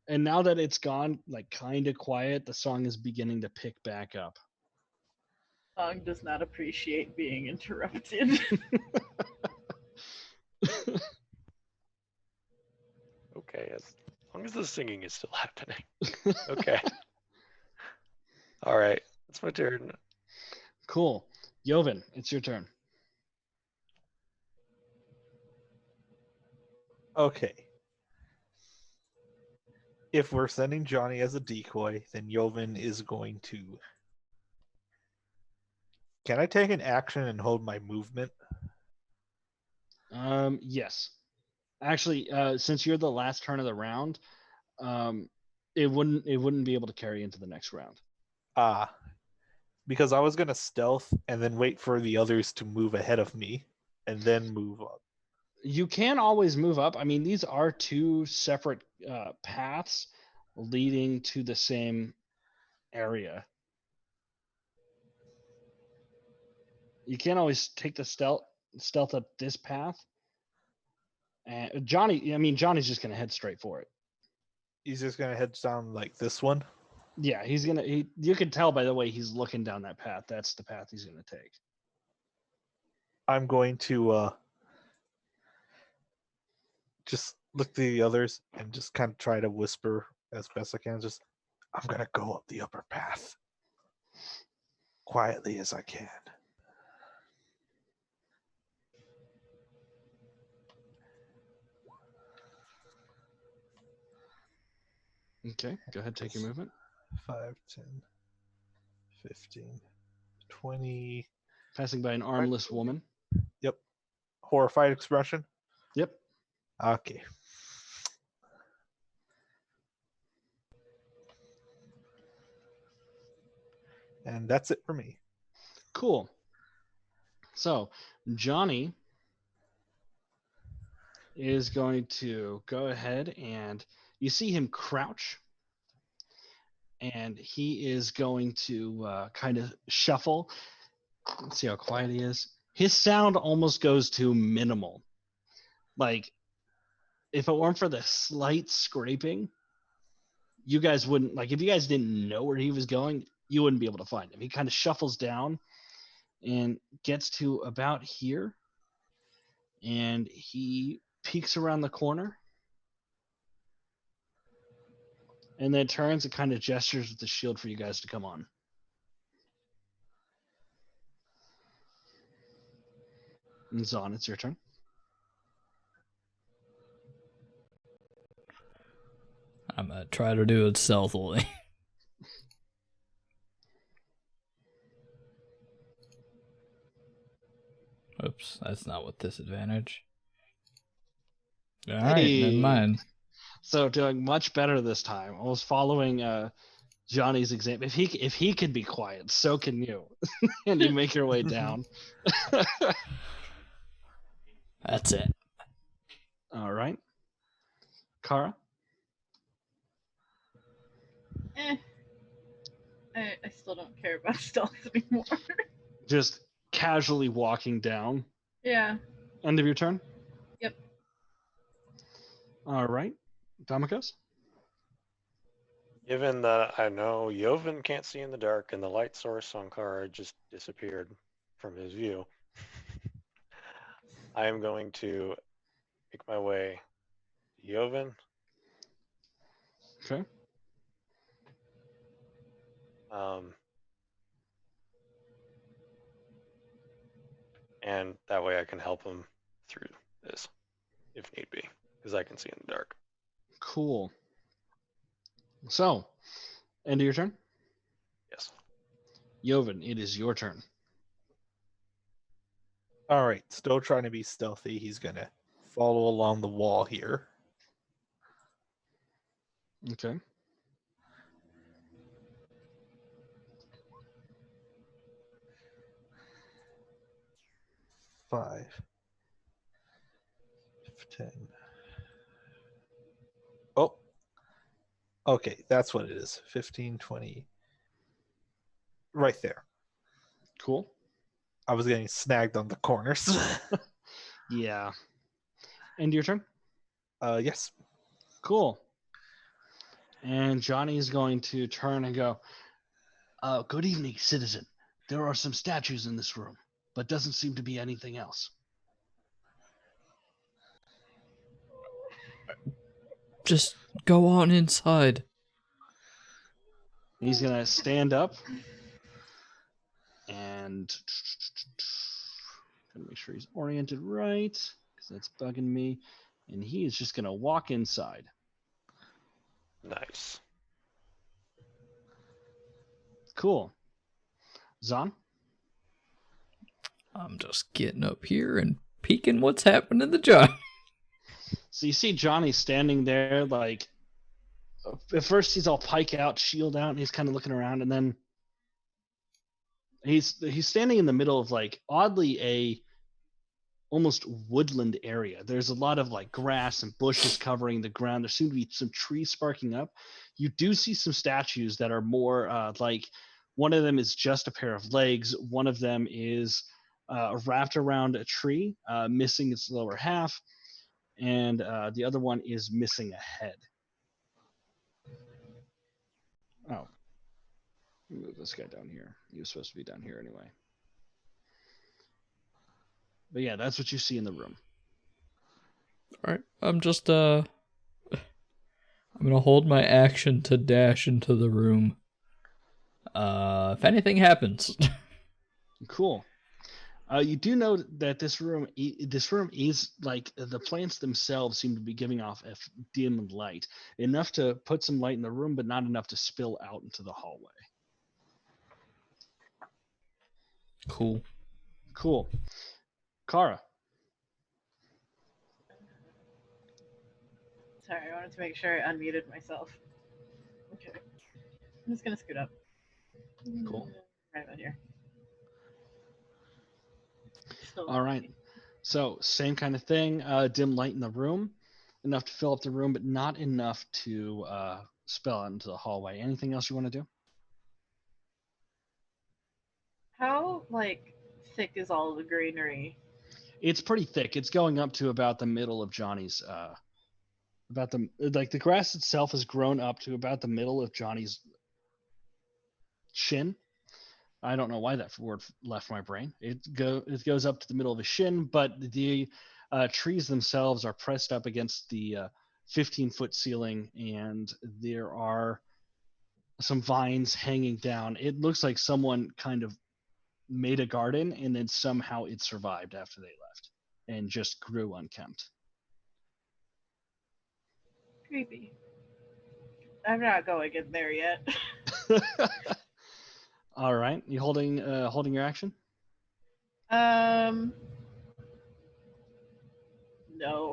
And now that it's gone, like kind of quiet, the song is beginning to pick back up. Song does not appreciate being interrupted. Okay, as long as the singing is still happening. Okay. All right, that's my turn. Cool. Joven, it's your turn. Okay. If we're sending Johnny as a decoy, then Joven is going to... Can I take an action and hold my movement? Yes. Actually, since you're the last turn of the round, it wouldn't be able to carry into the next round. Because I was going to stealth and then wait for the others to move ahead of me and then move up. You can always move up. I mean, these are two separate paths leading to the same area. You can't always take the stealth up this path. And Johnny's just gonna head straight for it. He's just going to head down like this one. Yeah, you can tell by the way he's looking down that path. That's the path he's gonna take. I'm going to just look to the others and just kind of try to whisper as best I can. Just, I'm going to go up the upper path quietly as I can. Okay, go ahead, take your movement. 5, 10, 15, 20. Passing by an armless woman. Yep. Horrified expression. Yep. Okay. And that's it for me. Cool. So Johnny is going to go ahead and you see him crouch, and he is going to kind of shuffle. Let's see how quiet he is. His sound almost goes to minimal. Like, if it weren't for the slight scraping, you guys wouldn't, like, if you guys didn't know where he was going, you wouldn't be able to find him. He kind of shuffles down and gets to about here, and he peeks around the corner and then turns and kind of gestures with the shield for you guys to come on. And Zahn, it's your turn. I'm gonna try to do it stealthily. Oops, That's not with disadvantage. All right, never mind. So doing much better this time. I was following Johnny's example. If he could be quiet, so can you. And you make your way down. That's it. All right. Kara? I still don't care about stealth anymore. Just casually walking down. Yeah. End of your turn? Yep. All right. Damikos? Given that I know Joven can't see in the dark and the light source on Kara just disappeared from his view, I am going to make my way to Joven. Okay. And that way I can help him through this if need be, because I can see in the dark. Cool. So, end of your turn? Yes. Joven, it is your turn. All right, still trying to be stealthy. He's gonna follow along the wall here. Okay. Five, 10. Oh, okay, that's what it is. 15, 20. Right there. Cool. I was getting snagged on the corners. Yeah. End of your turn? Yes. Cool. And Johnny's going to turn and go, good evening, citizen. There are some statues in this room, but doesn't seem to be anything else. Just go on inside. He's going to stand up and gonna make sure he's oriented right, because that's bugging me. And he is just going to walk inside. Nice. Cool. Zahn? I'm just getting up here and peeking what's happening to John. So you see Johnny standing there, like, at first he's all pike out, shield out, and he's kind of looking around, and then he's standing in the middle of, like, oddly a almost woodland area. There's a lot of, like, grass and bushes covering the ground. There seem to be some trees sparking up. You do see some statues that are more like, one of them is just a pair of legs. One of them is wrapped around a tree, missing its lower half. And the other one is missing a head. Oh. Move this guy down here. He was supposed to be down here anyway. But yeah, that's what you see in the room. Alright, I'm just, I'm gonna hold my action to dash into the room. If anything happens. Cool. You do know that this room is, like, the plants themselves seem to be giving off a dim light, enough to put some light in the room, but not enough to spill out into the hallway. Cool. Cool. Kara. Sorry, I wanted to make sure I unmuted myself. Okay. I'm just gonna scoot up. Cool. Right about here. Still All right. So same kind of thing. Dim light in the room, enough to fill up the room, but not enough to spill out into the hallway. Anything else you want to do? How, like, thick is all the greenery? It's pretty thick. It's going up to about the middle of Johnny's. The grass itself has grown up to about the middle of Johnny's shin. I don't know why that word left my brain. It goes up to the middle of his shin, but the trees themselves are pressed up against the 15-foot ceiling, and there are some vines hanging down. It looks like someone kind of made a garden, and then somehow it survived after they left and just grew unkempt. Creepy. I'm not going in there yet. All right, you holding your action? No.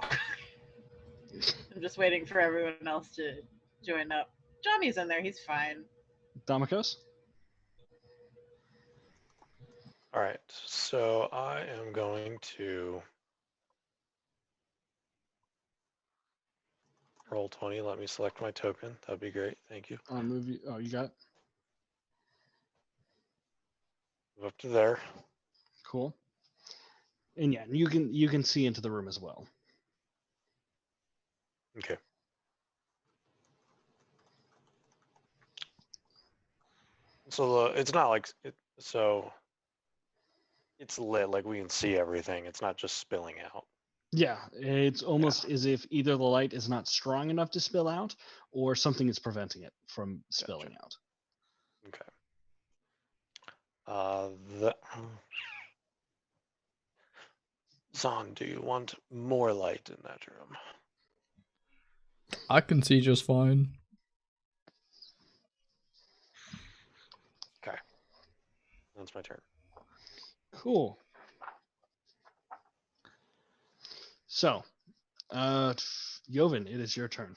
I'm just waiting for everyone else to join up. Johnny's in there. He's fine. Damikos? All right, so I am going to roll 20. Let me select my token. That'd be great. Thank you. I'll move you. Oh, you got it? Move up to there. Cool. And yeah, you can see into the room as well. Okay. So it's not like so it's lit, like we can see everything. It's not just spilling out. Yeah, it's almost as if either the light is not strong enough to spill out, or something is preventing it from spilling out. Okay. The Zahn, do you want more light in that room? I can see just fine. Okay. That's my turn. Cool. So, Joven, it is your turn.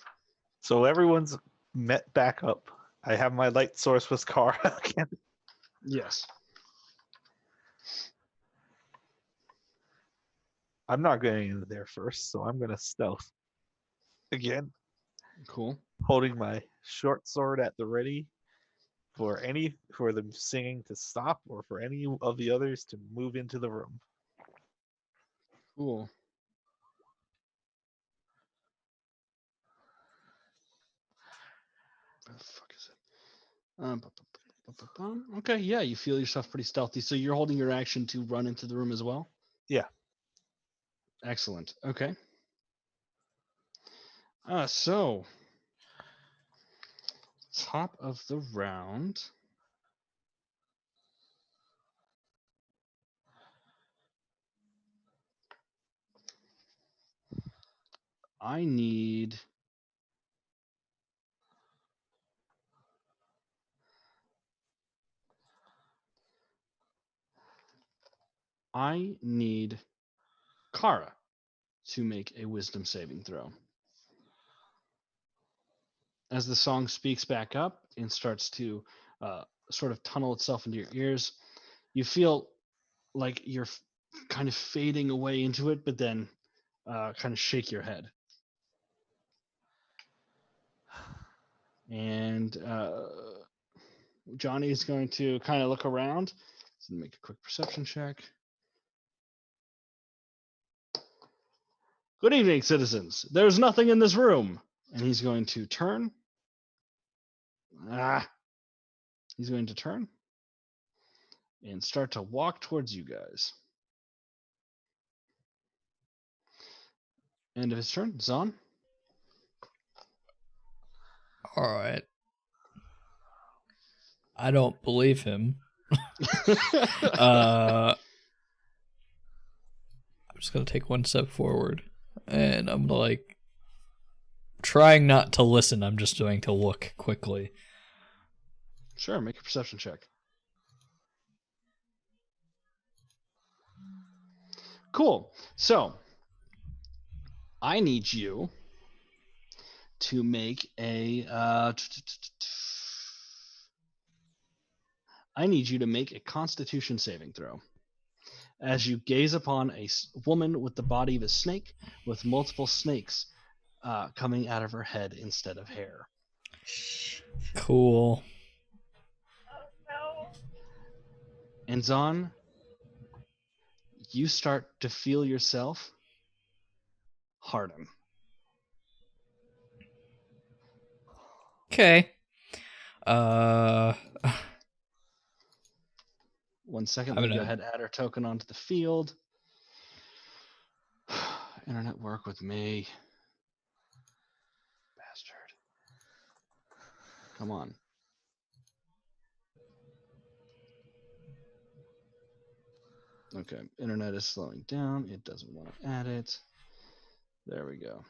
So everyone's met back up. I have my light source with Kara again. Yes. I'm not going in there first, so I'm gonna stealth again, Cool. holding my short sword at the ready for the singing to stop or for any of the others to move into the room. Cool. Where the fuck is it? Okay, yeah, you feel yourself pretty stealthy. So you're holding your action to run into the room as well? Yeah. Excellent. Okay. So top of the round. I need Kara to make a wisdom saving throw. As the song speaks back up and starts to sort of tunnel itself into your ears, you feel like you're kind of fading away into it, but then kind of shake your head. And Johnny is going to kind of look around. So make a quick perception check. Good evening, citizens. There's nothing in this room. And he's going to turn. He's going to turn and start to walk towards you guys. End of his turn. Zahn. All right. I don't believe him. I'm just gonna take one step forward, and I'm like trying not to listen. I'm just going to look quickly. Sure, make a perception check. Cool. So, I need you to make a Constitution saving throw. As you gaze upon a woman with the body of a snake, with multiple snakes coming out of her head instead of hair. Cool. Oh, And Zahn, you start to feel yourself harden. Okay. 1 second, I'm let me go gonna- ahead and add our token onto the field. Internet work with me. Bastard. Come on. Okay, internet is slowing down. It doesn't want to add it. There we go.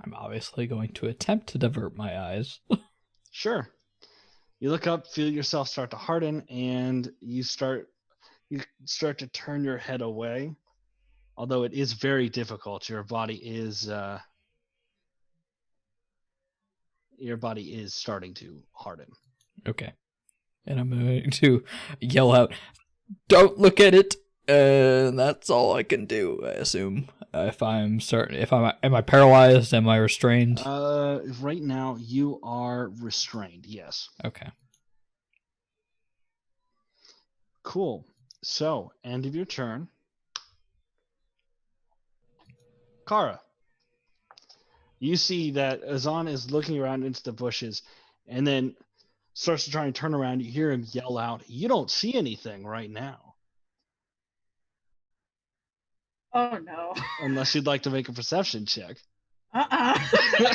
I'm obviously going to attempt to divert my eyes. Sure. You look up, feel yourself start to harden, and you start You start to turn your head away, although it is very difficult. Your body is starting to harden. Okay. And I'm going to yell out, "Don't look at it!" That's all I can do, I assume. If I'm certain, am I paralyzed? Am I restrained? Right now you are restrained. Yes. Okay. Cool. So, end of your turn. Kara, you see that Azan is looking around into the bushes and then starts to try and turn around. You hear him yell out, "You don't see anything right now." Oh no. Unless you'd like to make a perception check. Fuck that.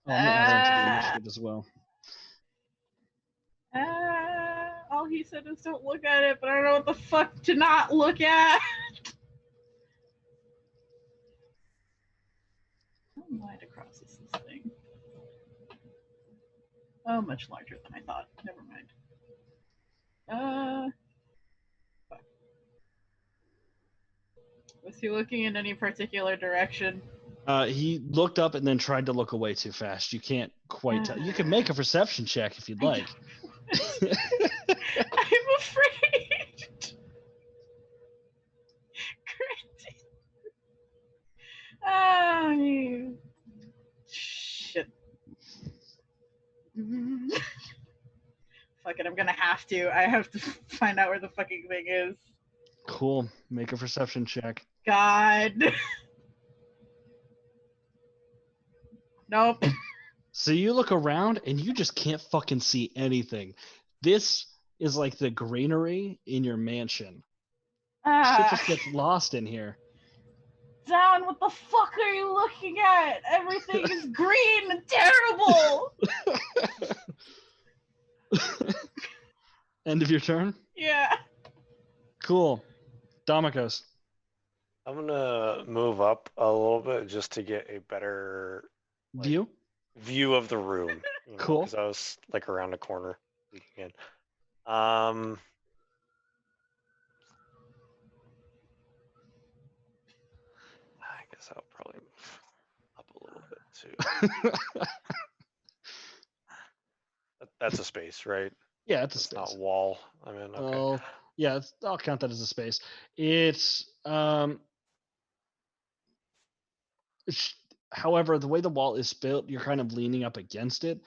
I'm going to add that to the initiative as well. All he said is don't look at it, but I don't know what the fuck to not look at. How wide across is this thing? Oh, much larger than I thought. Never mind. Fuck. Was he looking in any particular direction? He looked up and then tried to look away too fast. You can't quite tell. You can make a perception check if you'd like. I'm afraid. You... Shit. Fuck it, I'm gonna have to. I have to find out where the fucking thing is. Cool. Make a perception check. God. Nope. So you look around and you just can't fucking see anything. This is like the granary in your mansion. Shit just gets lost in here. Don, what the fuck are you looking at? Everything is green and terrible. End of your turn? Yeah. Cool. Damikos. I'm gonna move up a little bit just to get a better View? view of the room. Cool. Because I was like around a corner peeking in. I guess I'll probably move up a little bit too. That's a space, right? Yeah, it's a It's space. not wall. I mean, okay. Oh, yeah, I'll count that as a space. It's however, the way the wall is built, you're kind of leaning up against it.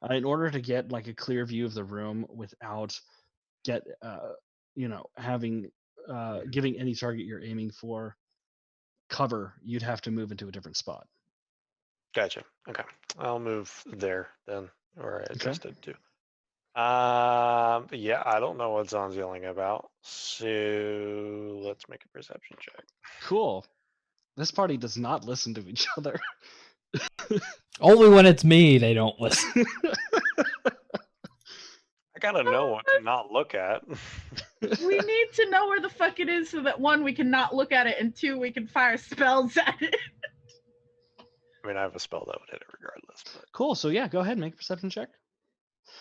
In order to get like a clear view of the room without having giving any target you're aiming for cover, you'd have to move into a different spot. Gotcha. Okay. I'll move there then, where I Okay. adjusted to. Yeah, I don't know what Zon's yelling about. So let's make a perception check. Cool. This party does not listen to each other. Only when it's me, they don't listen. I gotta know what to not look at. We need to know where the fuck it is so that one, we can not look at it, and two, we can fire spells at it. I mean, I have a spell that would hit it regardless. But Cool. So yeah, go ahead and make a perception check.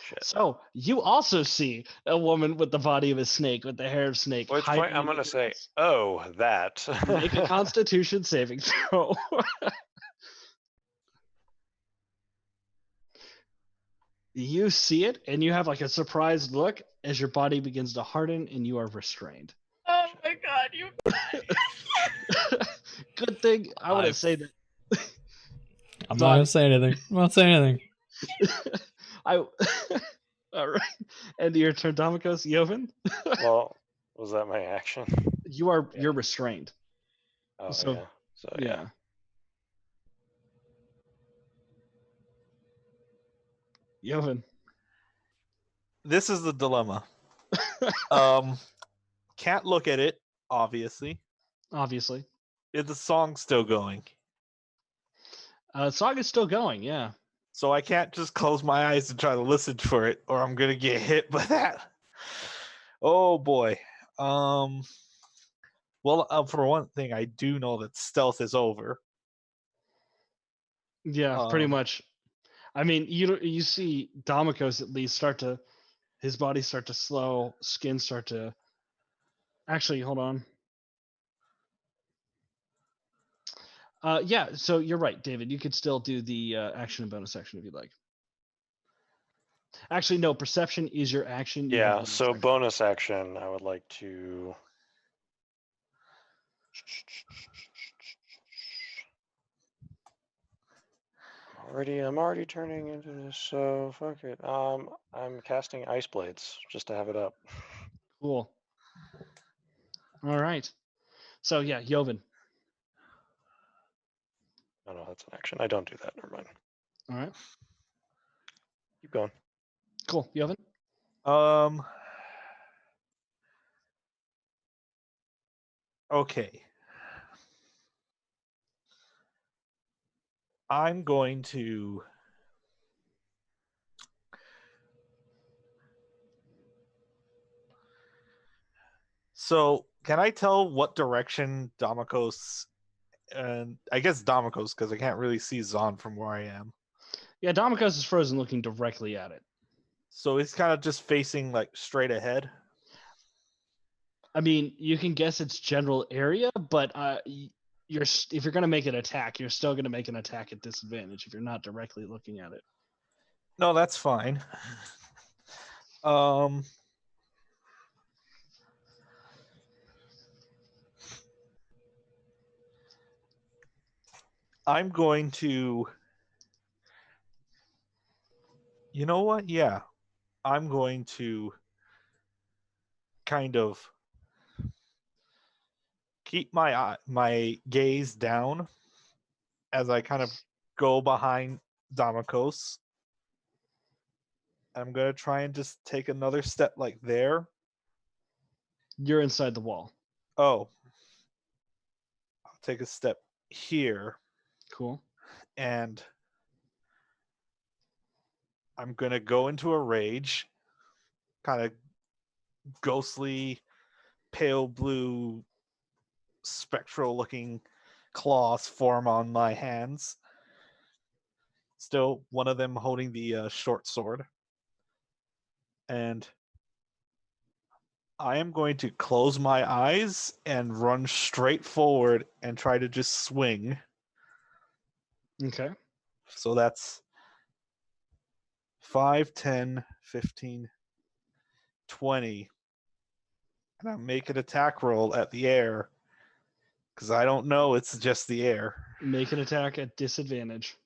shit. So you also see a woman with the body of a snake, with the hair of a snake. At which point hiding I'm in gonna the say, grass. oh, that. Make a Constitution saving throw. You see it, and you have like a surprised look as your body begins to harden, and you are restrained. Oh my god, you. Good thing I want to say that. I'm not gonna say anything. I'm not saying anything. All right. End of your turn, Damikos. Yovan, Well, was that my action? you're restrained. Oh, So, yeah. So, yeah. Yovan. This is the dilemma. Can't look at it, obviously. Obviously. Is the song still going? Song is still going, yeah. So I can't just close my eyes and try to listen for it, or I'm gonna get hit by that. Oh boy. Well, for one thing, I do know that stealth is over. Yeah, pretty much. I mean, you see Damokos at least his body start to slow, skin start to. Actually, hold on. Yeah, so you're right, David. You could still do the action and bonus action if you'd like. Actually, no. Perception is your action. You have Yeah, bonus so action. bonus action, I would like to. I'm already turning into this, so fuck it. I'm casting Ice Blades just to have it up. Cool. All right. So yeah, Joven. Oh no, that's an action. I don't do that. Never mind. All right. Keep going. Cool. Joven. Okay. I'm going to So, can I tell what direction Damokos and I guess Damokos because I can't really see Zon from where I am. Yeah, Damokos is frozen, looking directly at it. So he's kind of just facing like straight ahead. I mean, you can guess its general area, but if you're going to make an attack, you're still going to make an attack at disadvantage if you're not directly looking at it. No, that's fine. I'm going to. You know what? Yeah, I'm going to kind of keep my gaze down as I kind of go behind Damokos. I'm gonna try and just take another step like there. You're inside the wall. Oh, I'll take a step here, Cool. and I'm gonna go into a rage, kind of ghostly, pale blue, spectral-looking claws form on my hands. Still, one of them holding the short sword. And I am going to close my eyes and run straight forward and try to just swing. Okay. So that's 5, 10, 15, 20. And I make an attack roll at the air because I don't know, it's just the air. Make an attack at disadvantage.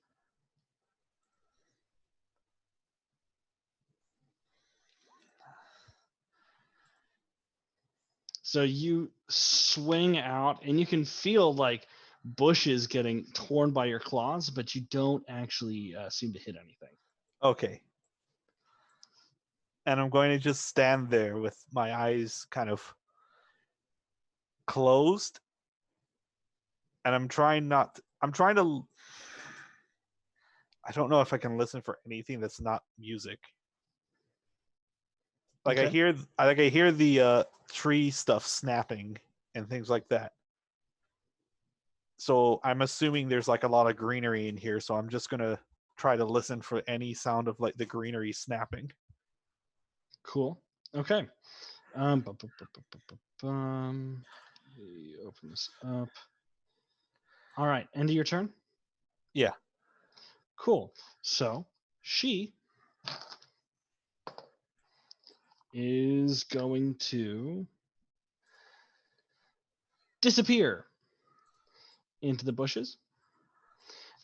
So you swing out, and you can feel like bushes getting torn by your claws, but you don't actually seem to hit anything. Okay. And I'm going to just stand there with my eyes kind of closed. And I'm trying to. I don't know if I can listen for anything that's not music. Like Okay. I hear the tree stuff snapping and things like that. So I'm assuming there's like a lot of greenery in here, so I'm just gonna try to listen for any sound of like the greenery snapping. Cool. Okay. Let me open this up. All right. End of your turn? Yeah. Cool. So she is going to disappear into the bushes.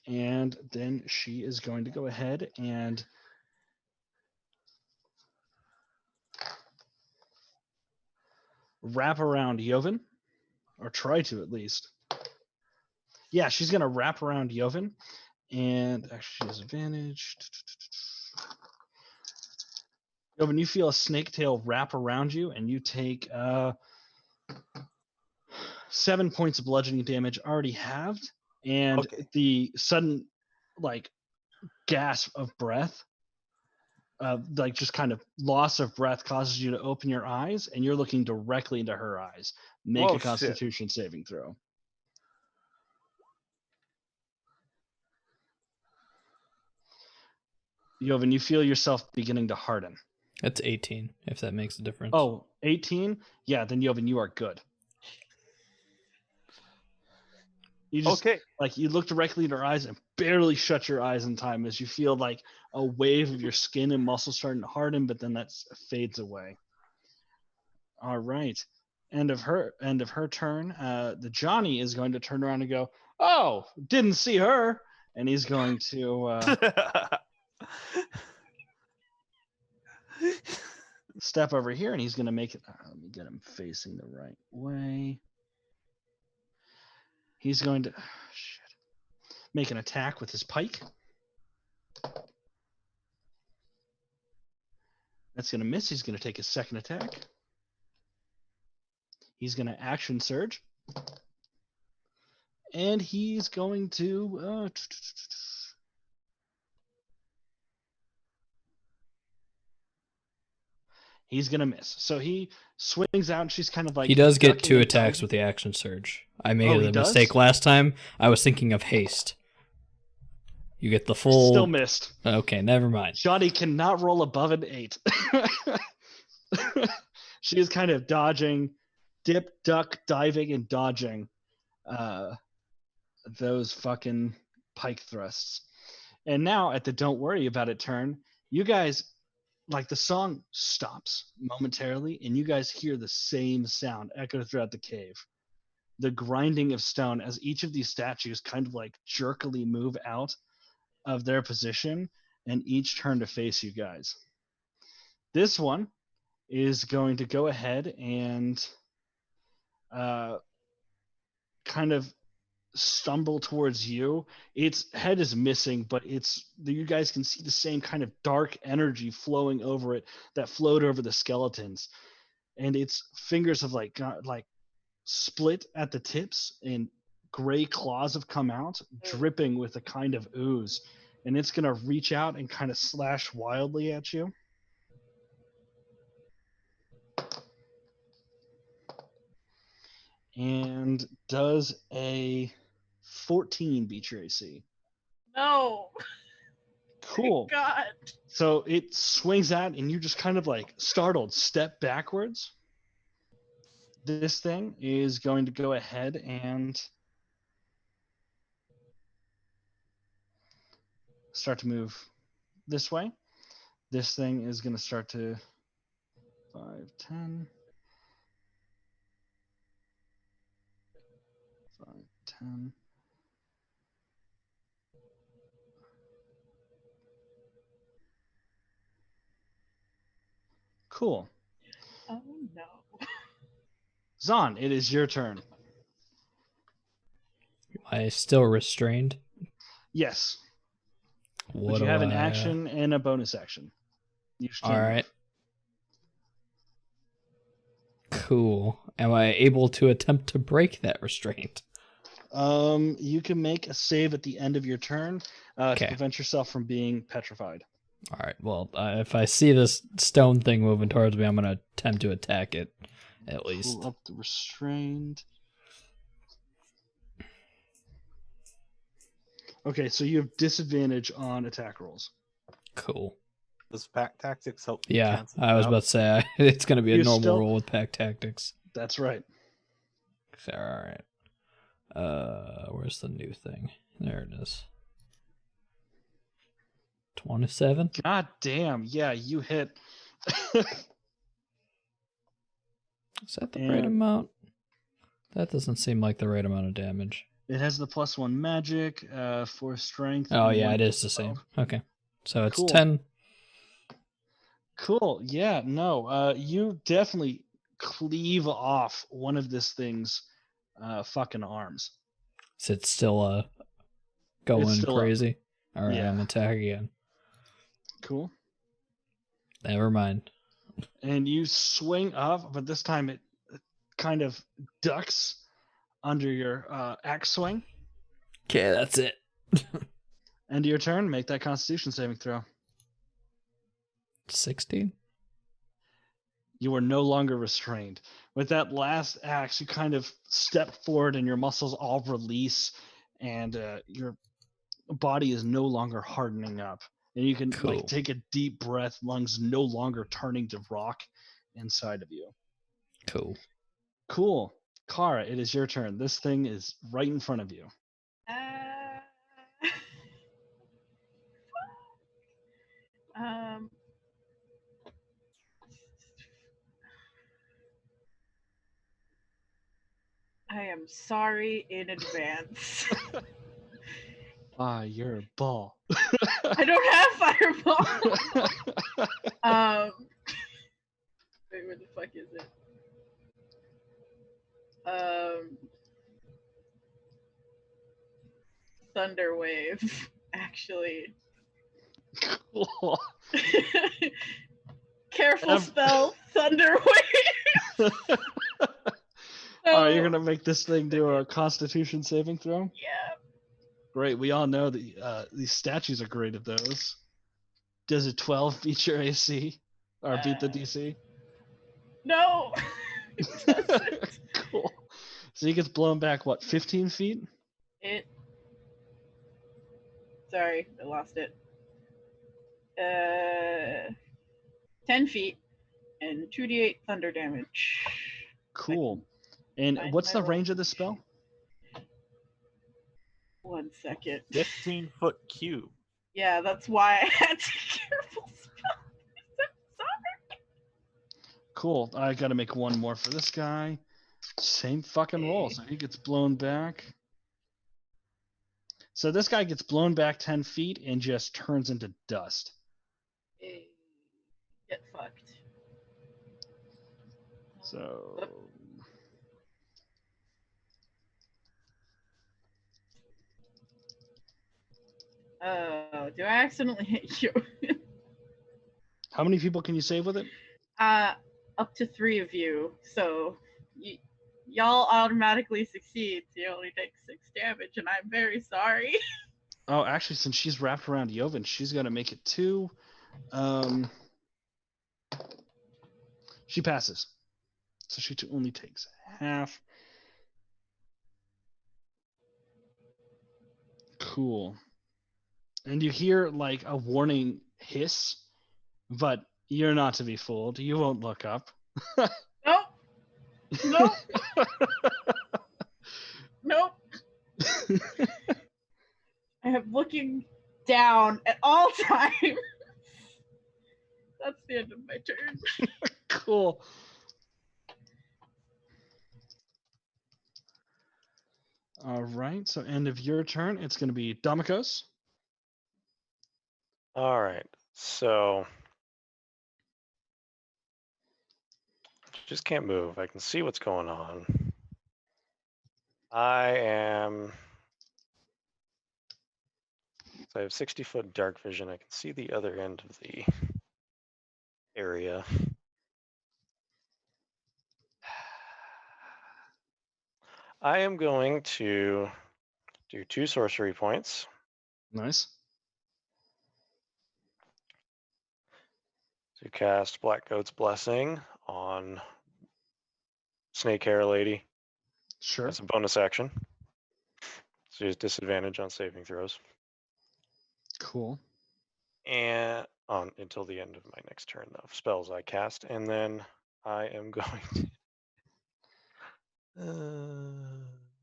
And then she is going to go ahead and wrap around Joven, or try to at least. Yeah, she's going to wrap around Joven. And actually, she has advantage. Joven, you feel a snake tail wrap around you, and you take 7 points of bludgeoning damage already halved. And Okay. the sudden, like, gasp of breath, like just kind of loss of breath, causes you to open your eyes, and you're looking directly into her eyes. Make Whoa, a Constitution saving throw. Joven, you feel yourself beginning to harden. That's 18, if that makes a difference. Oh, 18? Yeah, then Joven, you are good. You just Okay. like you look directly in her eyes and barely shut your eyes in time as you feel like a wave of your skin and muscles starting to harden, but then that fades away. All right. End of her turn. The Johnny is going to turn around and go, "Oh, didn't see her," and he's going to step over here and he's going to make it. Let me get him facing the right way. He's going to make an attack with his pike. That's going to miss. He's going to take his second attack. He's going to action surge. And he's going to... he's going to miss. So he swings out and she's kind of like... He does get ducking 2 and attacks dodging. with the action surge. I made he a does? mistake last time. I was thinking of haste. You get the full... Still missed. Okay, never mind. Johnny cannot roll above an 8. She is kind of dodging, dip, duck, diving, and dodging those fucking pike thrusts. And now at the don't worry about it turn, you guys, like the song stops momentarily and you guys hear the same sound echo throughout the cave. The grinding of stone as each of these statues kind of like jerkily move out of their position and each turn to face you guys. This one is going to go ahead and kind of stumble towards you. Its head is missing, but you guys can see the same kind of dark energy flowing over it that flowed over the skeletons. And its fingers have like split at the tips and gray claws have come out, dripping with a kind of ooze. And it's going to reach out and kind of slash wildly at you. And does a 14 beat your AC? No. Cool. God. So it swings out and you just kind of like startled step backwards. This thing is going to go ahead and start to move this way. This thing is going to start to 5, 10, 5, 10. Cool. Oh no. Zahn, it is your turn. Am I still restrained? Yes. What But you do have an I, action and a bonus action. You just can't All move. right. Cool. Am I able to attempt to break that restraint? You can make a save at the end of your turn to Okay. prevent yourself from being petrified. All right. Well, if I see this stone thing moving towards me, I'm going to attempt to attack it, at least. Pull up the restrained. Okay, so you have disadvantage on attack rolls. Cool. Does pack tactics help? Yeah, cancel I was out? about to say it's going to be a You're normal still- roll with pack tactics. That's right. All right. Where's the new thing? There it is. 27. God damn. Yeah, you hit. Is that the right And- amount? That doesn't seem like the right amount of damage. It has the +1 magic, 4 strength. Oh and yeah, 1 it is the same. Okay, so it's Cool. 10. Cool. Yeah, no. You definitely cleave off one of this thing's fucking arms. Is it still going still up. crazy? All right, Yeah. I'm attack again. Cool. Never mind. And you swing up, but this time it kind of ducks under your axe swing. Okay, that's it. End of your turn. Make that Constitution saving throw. 16. You are no longer restrained. With that last axe, you kind of step forward and your muscles all release and your body is no longer hardening up. And you can Cool. like take a deep breath, lungs no longer turning to rock inside of you. Cool. Cool. Kara, it is your turn. This thing is right in front of you. Um. I am sorry in advance. Fireball. I don't have fireball. Wait, where the fuck is it? Thunder wave, actually. Cool. Careful spell, thunder wave. All right, you're gonna make this thing do a Constitution saving throw. Yeah. Great. We all know that these statues are great at those. Does a 12 beat your AC or beat the DC? No. It doesn't. Cool. So he gets blown back what, 15 feet? Sorry, I lost it. 10 feet and 2d8 thunder damage. Cool. And find what's my the range of the spell? 1 second. 15-foot cube. Yeah, that's why I had to be careful spell. Sorry. Cool. I gotta make one more for this guy. Same fucking roll. So he gets blown back. So this guy gets blown back 10 feet and just turns into dust. Get fucked. So Oh, do I accidentally hit you? how many people can you save with it? Up to 3 of you. So y'all automatically succeed. So you only take 6 damage, and I'm very sorry. Oh, actually, since she's wrapped around Joven, she's gonna make it 2. She passes. So she only takes half. Cool. And you hear like a warning hiss, but you're not to be fooled. You won't look up. Nope. Nope. Nope. I am looking down at all times. That's the end of my turn. Cool. All right. So end of your turn. It's going to be Damikos. All right. So just can't move. I can see what's going on. So I have 60-foot dark vision. I can see the other end of the area. I am going to do 2 sorcery points. Nice. To cast Black Goat's Blessing on Snake Hair Lady. Sure. That's a bonus action. So use disadvantage on saving throws. Cool. And on until the end of my next turn of spells I cast. And then I am going to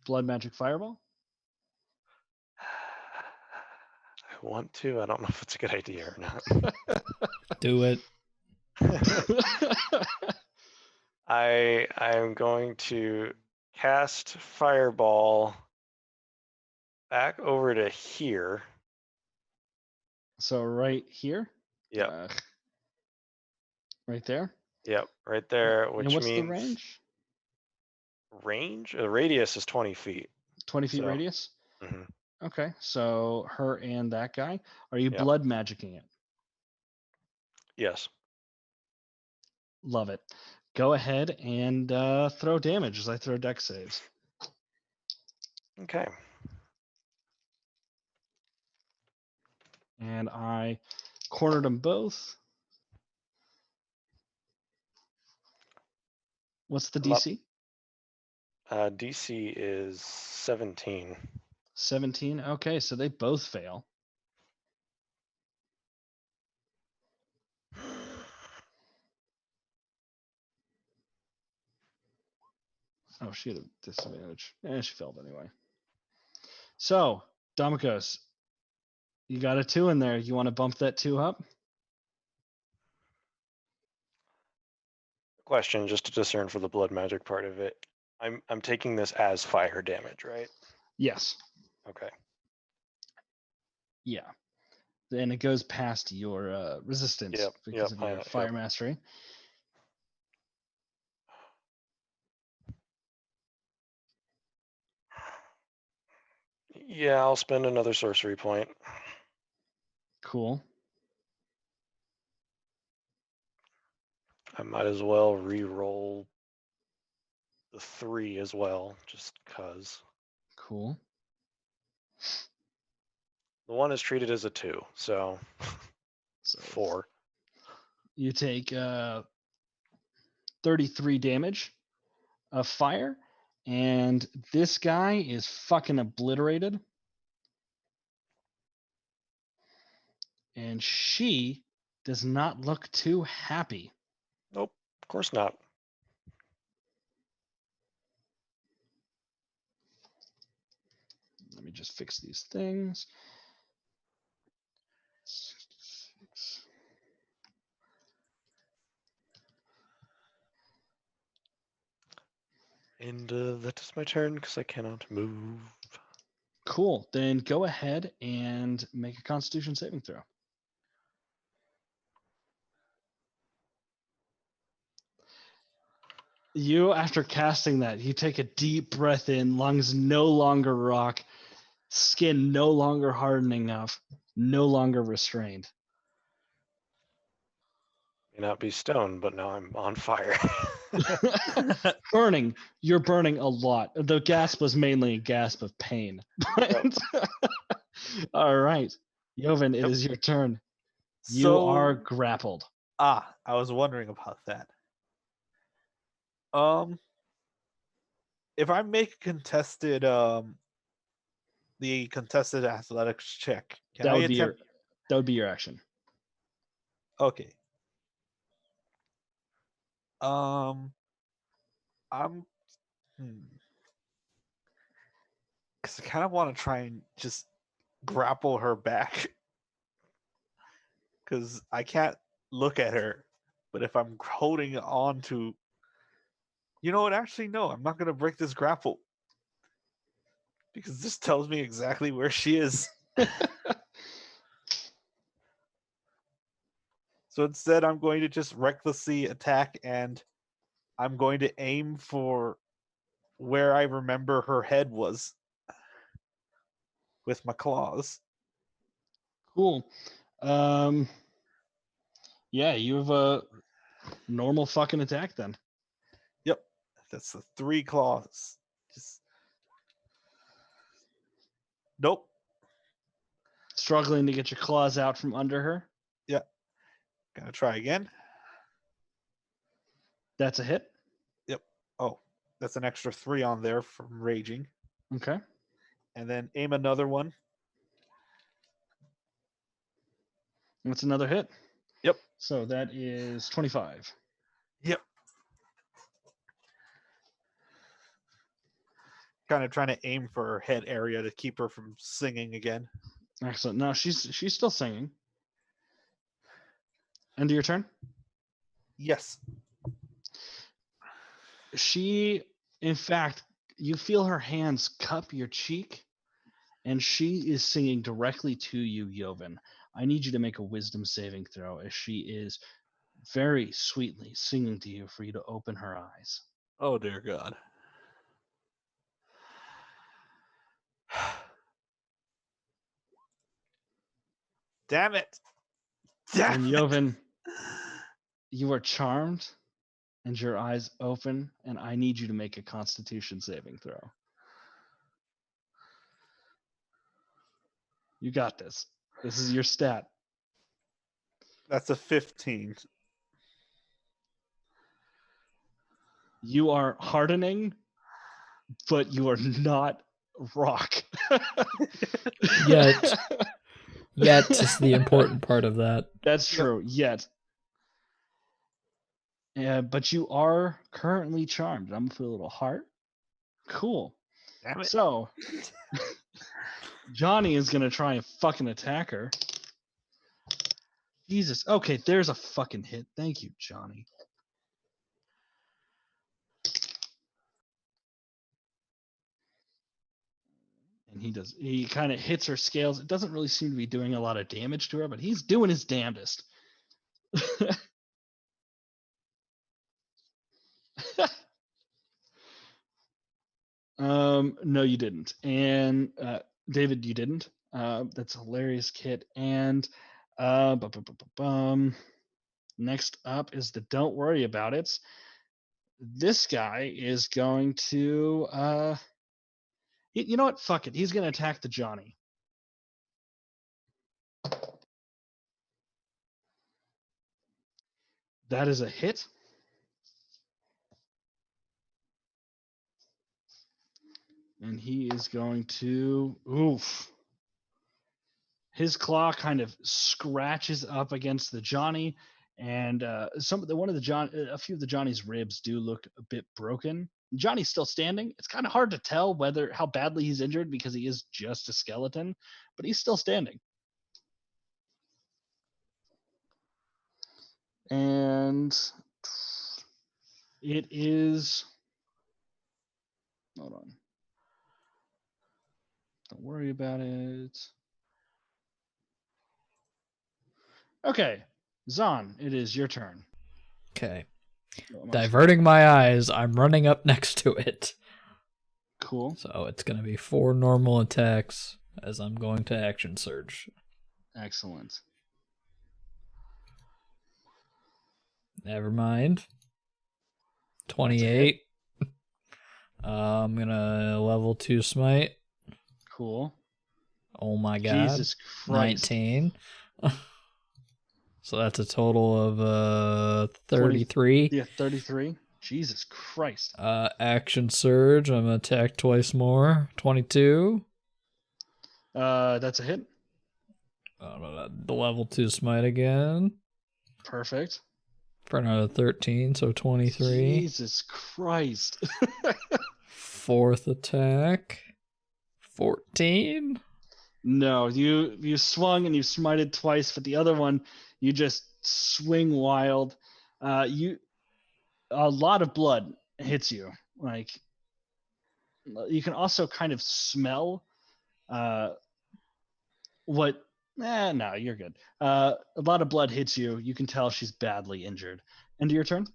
Blood Magic Fireball. I want to. I don't know if it's a good idea or not. Do it. I am going to cast Fireball back over to here. So right here. Yep. Right there. Yep. Right there. Which and what's means the range? Range? The radius is 20 feet. 20 feet So- radius. Mhm. Okay. So her and that guy. Are you Yep. blood magicking it? Yes. Love it. Go ahead and throw damage as I throw dex saves. Okay. And I cornered them both. What's the I'm up. DC? DC is 17. 17. Okay, so they both fail. Oh, she had a disadvantage. She failed anyway. So, Domikos, you got a 2 in there. You want to bump that 2 up? Question, just to discern for the blood magic part of it. I'm taking this as fire damage, right? Yes. Okay. Yeah. And it goes past your resistance Yep, because yep, of your yep. fire mastery. Yeah, I'll spend another sorcery point. Cool. I might as well re-roll the 3 as well, just cause. Cool. The 1 is treated as a 2, so So 4. you take 33 damage of fire, and this guy is fucking obliterated. And she does not look too happy. Nope, of course not. Let me just fix these things. 66. And that is my turn because I cannot move. Cool. Then go ahead and make a Constitution saving throw. You, after casting that, you take a deep breath in, lungs no longer rock, skin no longer hardening up, no longer restrained. May not be stoned, but now I'm on fire. Burning. You're burning a lot. The gasp was mainly a gasp of pain. All right. Joven, it Yep. is your turn. You So, are grappled. I was wondering about that. If I make contested the contested athletics check, can That I would be attempt? your action. Okay. I'm because I kind of want to try and just grapple her back because I can't look at her. But if I'm holding on to, you know what? Actually, no, I'm not gonna break this grapple because this tells me exactly where she is. So instead, I'm going to just recklessly attack, and I'm going to aim for where I remember her head was with my claws. Cool. Yeah, you have a normal fucking attack then. Yep, that's the 3 claws. Just nope. Struggling to get your claws out from under her. Yeah, gonna try again. That's a hit. Yep. Oh, that's an extra 3 on there from raging. Okay. And then aim another one. That's another hit. Yep. So that is 25. Yep. Kind of trying to aim for her head area to keep her from singing again. Excellent. No, she's still singing. End of your turn? Yes. She, in fact, you feel her hands cup your cheek, and she is singing directly to you, Joven. I need you to make a wisdom saving throw as she is very sweetly singing to you for you to open her eyes. Oh, dear God. Damn it. Damn And it. Joven, you are charmed, and your eyes open, and I need you to make a Constitution saving throw. You got this. This is your stat. That's a 15. You are hardening, but you are not rock. Yet. Yet is the important part of that. That's true. Yet. Yeah, but you are currently charmed. I'm gonna put a little heart Cool. Damn it. So, Johnny is going to try and fucking attack her. Jesus. Okay, there's a fucking hit. Thank you, Johnny. And he kind of hits her scales. It doesn't really seem to be doing a lot of damage to her, but he's doing his damnedest. No, you didn't. And David, you didn't. That's a hilarious, Kit. And next up is the don't worry about it. This guy is going to you know what? Fuck it. He's going to attack the Johnny. That is a hit. And he is going to oof. His claw kind of scratches up against the Johnny, and a few of the Johnny's ribs do look a bit broken. Johnny's still standing. It's kind of hard to tell how badly he's injured because he is just a skeleton, but he's still standing. And it is. Hold on. Don't worry about it. Okay, Zahn, it is your turn. Okay. Oh, my Diverting my eyes, I'm running up next to it. Cool. So it's going to be 4 normal attacks as I'm going to action surge. Excellent. Never mind. 28. I'm going to level 2 smite. Cool. Oh my god. Jesus Christ. 19. So that's a total of 33. Yeah, 33. Jesus Christ. Action surge. I'm going to attack twice more. 22. That's a hit. The level 2 smite again. Perfect. For another 13, so 23. Jesus Christ. 4th attack. 14. No, you swung and you smited twice, but the other one you just swing wild. A lot of blood hits you. Like, you can also kind of smell what. No, you're good. A lot of blood hits you. You can tell she's badly injured. End of your turn.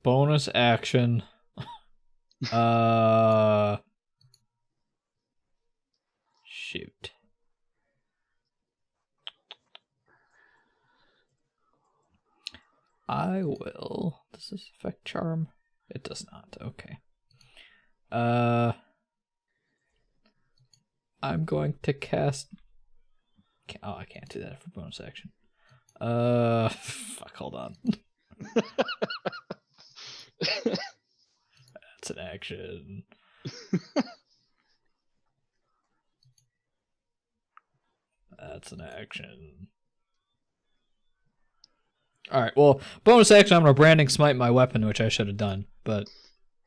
Bonus action. Shoot. I will. Does this affect charm? It does not. Okay. I'm going to cast. Oh, I can't do that for bonus action. Fuck. Hold on. That's an action. That's an action. Alright, well, bonus action, I'm going to branding smite my weapon, which I should have done, but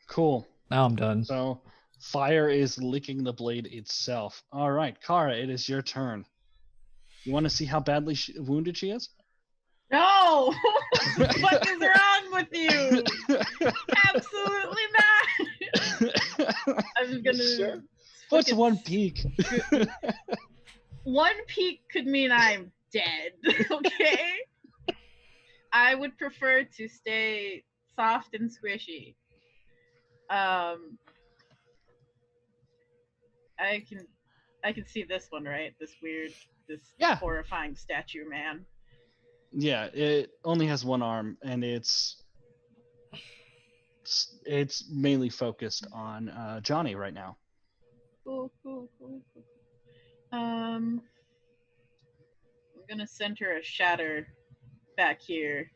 Cool. now I'm done. So, fire is licking the blade itself. All right, Kara, it is your turn. You want to see how badly wounded she is? No! What the fuck is wrong with you? Absolutely not! I'm just gonna. Sure. What's fucking- one peek? One peek could mean I'm dead, okay? I would prefer to stay soft and squishy. I can see this one, right? This Yeah. horrifying statue man. Yeah, it only has one arm, and it's mainly focused on Johnny right now. Cool. I'm gonna send her a shatter back here.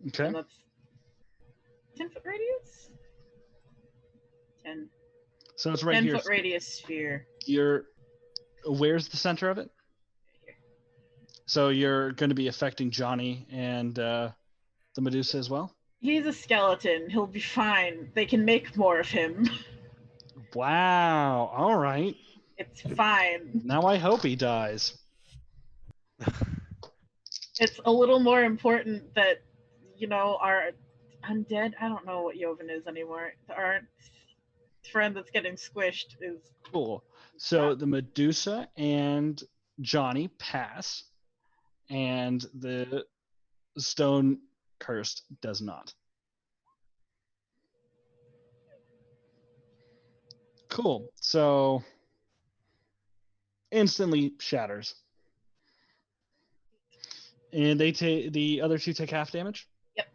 Okay. And that's 10-foot radius? 10. So it's right 10 here. foot radius sphere. Where's the center of it? Here. So you're going to be affecting Johnny and the Medusa as well? He's a skeleton. He'll be fine. They can make more of him. Wow. All right. It's fine. Now I hope he dies. It's a little more important that, our undead, I don't know what Joven is anymore. Our friend that's getting squished is. Cool. So the Medusa and Johnny pass, and the stone cursed does not. Cool. So instantly shatters. And the other two take half damage? Yep.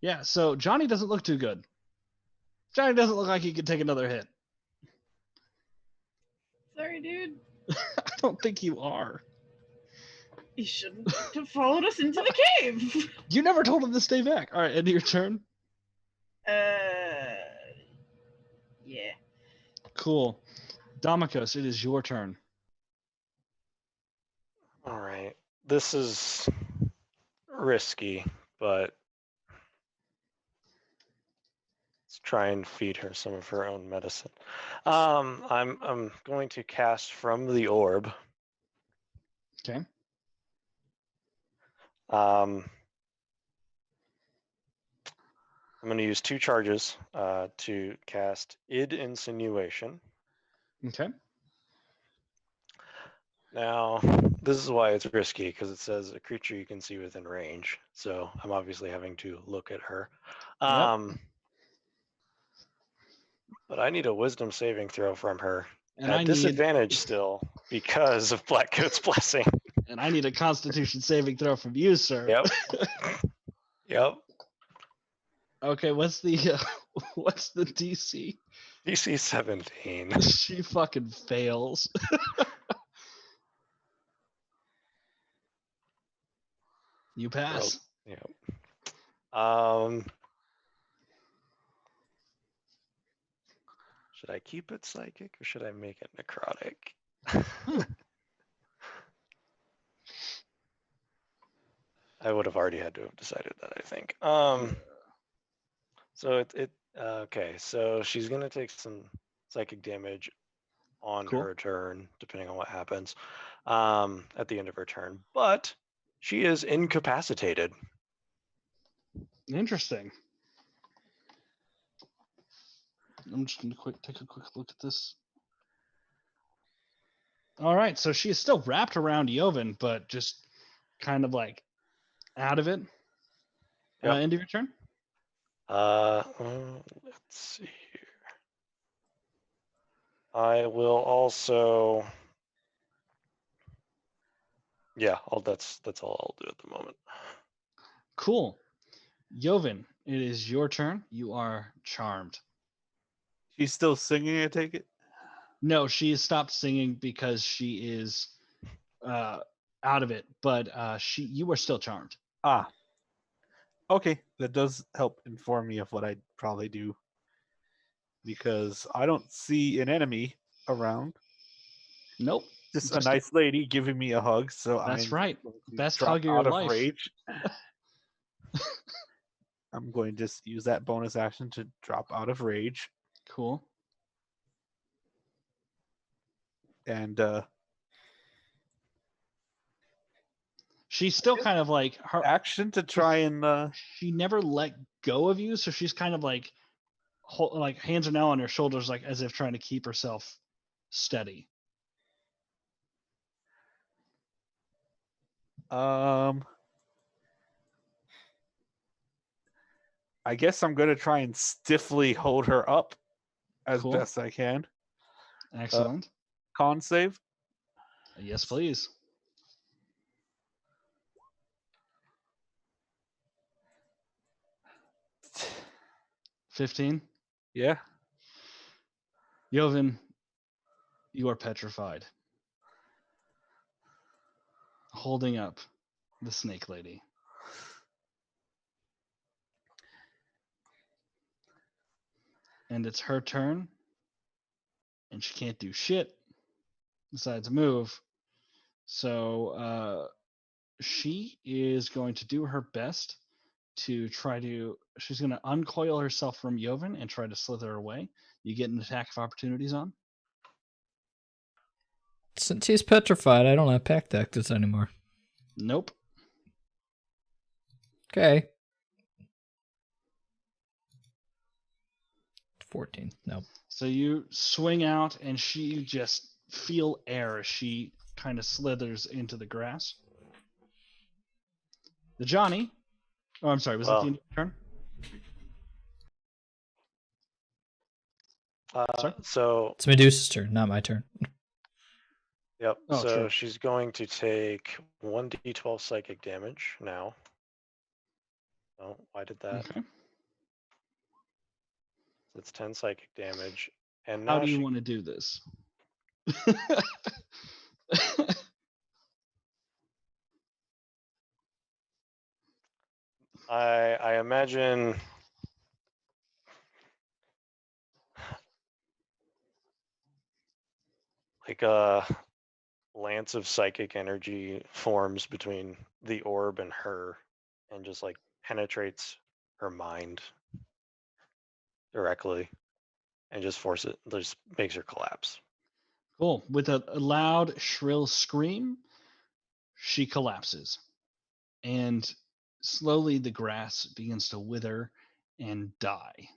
Yeah, so Johnny doesn't look too good. Johnny doesn't look like he could take another hit. Sorry, dude. I don't think you are. You shouldn't have followed us into the cave. You never told him to stay back. All right, end of your turn. Yeah. Cool. Damikos, it is your turn. All right. This is risky, but let's try and feed her some of her own medicine. I'm going to cast from the orb. Okay. I'm going to use 2 charges to cast Id Insinuation. Okay. Now, this is why it's risky, because it says a creature you can see within range. So I'm obviously having to look at her. Yep. But I need a wisdom saving throw from her. And at I disadvantage still because of Blackcoat's blessing. And I need a Constitution saving throw from you, sir. Yep. Yep. Okay, what's the DC? DC 17. She fucking fails. You pass. Yep. Should I keep it psychic or should I make it necrotic? I would have already had to have decided that, I think. So okay, so she's gonna take some psychic damage on Cool. her turn, depending on what happens, at the end of her turn. But she is incapacitated. Interesting. I'm just gonna take a quick look at this. All right, so she is still wrapped around Joven, but just kind of like out of it. Yep. End of your turn. Let's see here. I will also. Yeah, that's all I'll do at the moment. Cool. Joven, it is your turn. You are charmed. She's still singing, I take it? No, she has stopped singing because she is out of it, but you are still charmed. Ah. Okay, that does help inform me of what I'd probably do. Because I don't see an enemy around. Nope. Just a Just nice lady giving me a hug, so That's I'm right. going to Best drop hug of your out of life. rage. I'm going to just use that bonus action to drop out of rage. Cool. And she's still kind of like her action to try and she never let go of you, so she's kind of like hands are now on her shoulders, like as if trying to keep herself steady. I guess I'm going to try and stiffly hold her up as Cool. best I can. Excellent. Con save. Yes, please. $15. Yeah. Joven, you are petrified. Holding up the snake lady. And it's her turn. And she can't do shit besides move. So she is going to do her best to try to. She's going to uncoil herself from Joven and try to slither away. You get an attack of opportunities on. Since he's petrified, I don't have pact actors anymore. Nope. Okay. 14. Nope. So you swing out, and you just feel air as she kind of slithers into the grass. The Johnny. Oh, I'm sorry. Was it the end of your turn? Sorry? So It's Medusa's turn, not my turn. yep. Oh, so true. she's going to take 1d12 psychic damage now. Oh, why did that? Okay. That's 10 psychic damage. And How now do you want to do this? I imagine like a lance of psychic energy forms between the orb and her and just like penetrates her mind directly and just makes her collapse. Cool. With a loud, shrill scream, she collapses. And slowly the grass begins to wither and die.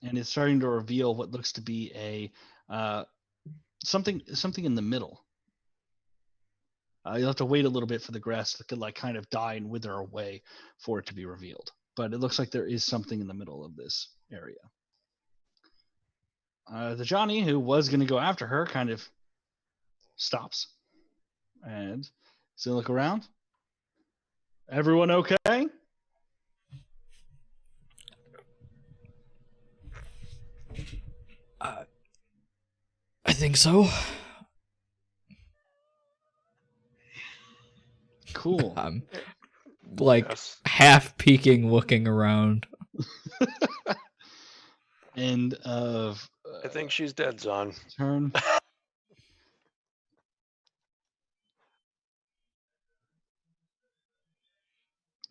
And it's starting to reveal what looks to be a something in the middle. You'll have to wait a little bit for the grass to like kind of die and wither away for it to be revealed. But it looks like there is something in the middle of this area. The Johnny, who was going to go after her, kind of stops and he's going to look around. Everyone okay? I think so. Cool. I'm like Yes. half peeking, looking around. End of I think she's dead, Zon. turn.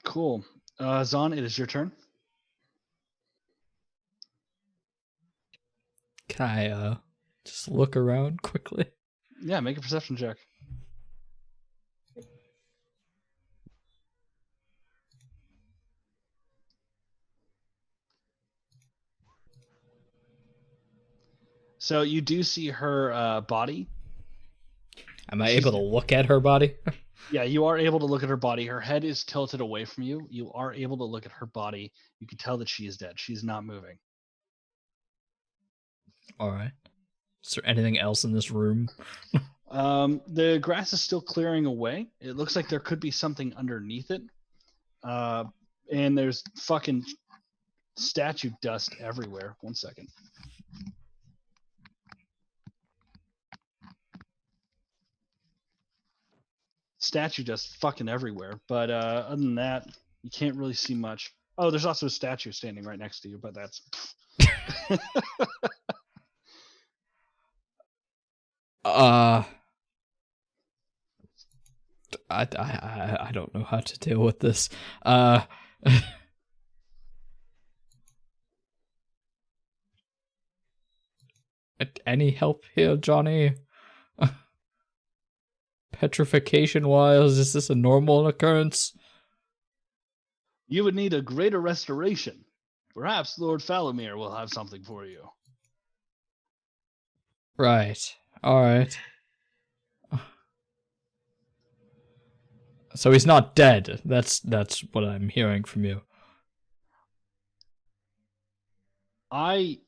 Cool. Zon, it is your turn. Can I just look around quickly? Yeah, make a perception check. So you do see her body. Am I able to look at her body? Yeah, you are able to look at her body. Her head is tilted away from you. You are able to look at her body. You can tell that she is dead. She's not moving. All right. Is there anything else in this room? The grass is still clearing away. It looks like there could be something underneath it. And there's fucking statue dust everywhere. 1 second. Statue dust fucking everywhere. But other than that, you can't really see much. Oh, there's also a statue standing right next to you, but that's... I don't know how to deal with this. Any help here, Johnny? Petrification wise, is this a normal occurrence? You would need a greater restoration. Perhaps Lord Fellmarrow will have something for you. Right. All right. So he's not dead. That's what I'm hearing from you. I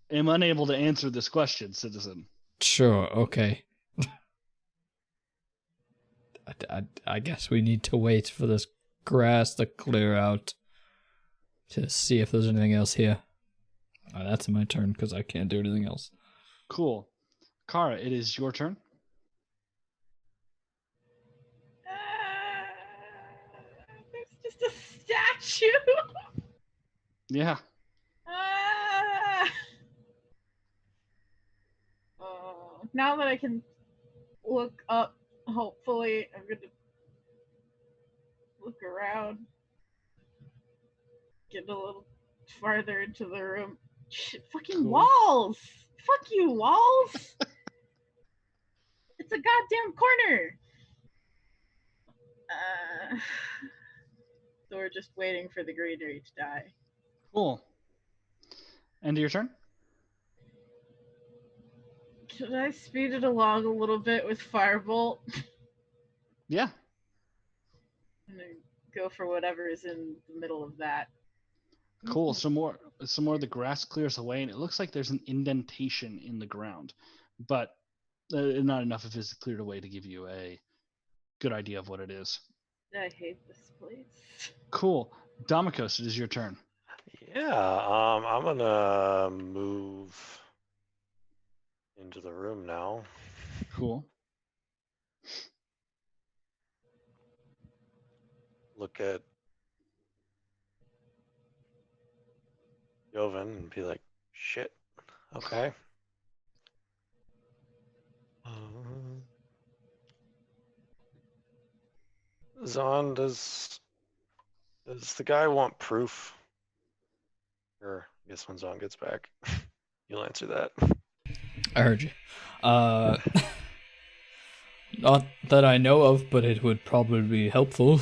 am unable to answer this question, citizen. Sure. Okay. I guess we need to wait for this grass to clear out to see if there's anything else here. That's my turn because I can't do anything else. Cool. Kara, it is your turn. There's just a statue. Yeah. Now that I can look up, hopefully I'm gonna look around, get a little farther into the room. Shit, fucking Cool. walls! Fuck you, walls! It's a goddamn corner! So we're just waiting for the greenery to die. Cool. End of your turn? Could I speed it along a little bit with Firebolt? Yeah. And then go for whatever is in the middle of that. Cool. Some more of the grass clears away, and it looks like there's an indentation in the ground, but not enough of it is cleared away to give you a good idea of what it is. I hate this place. Cool. Damikos, it is your turn. Yeah, I'm gonna move into the room now. Cool. Look at Joven and be like, shit, okay. Zon, does the guy want proof? Or I guess when Zon gets back, you'll answer that. I heard you. Not that I know of, but it would probably be helpful.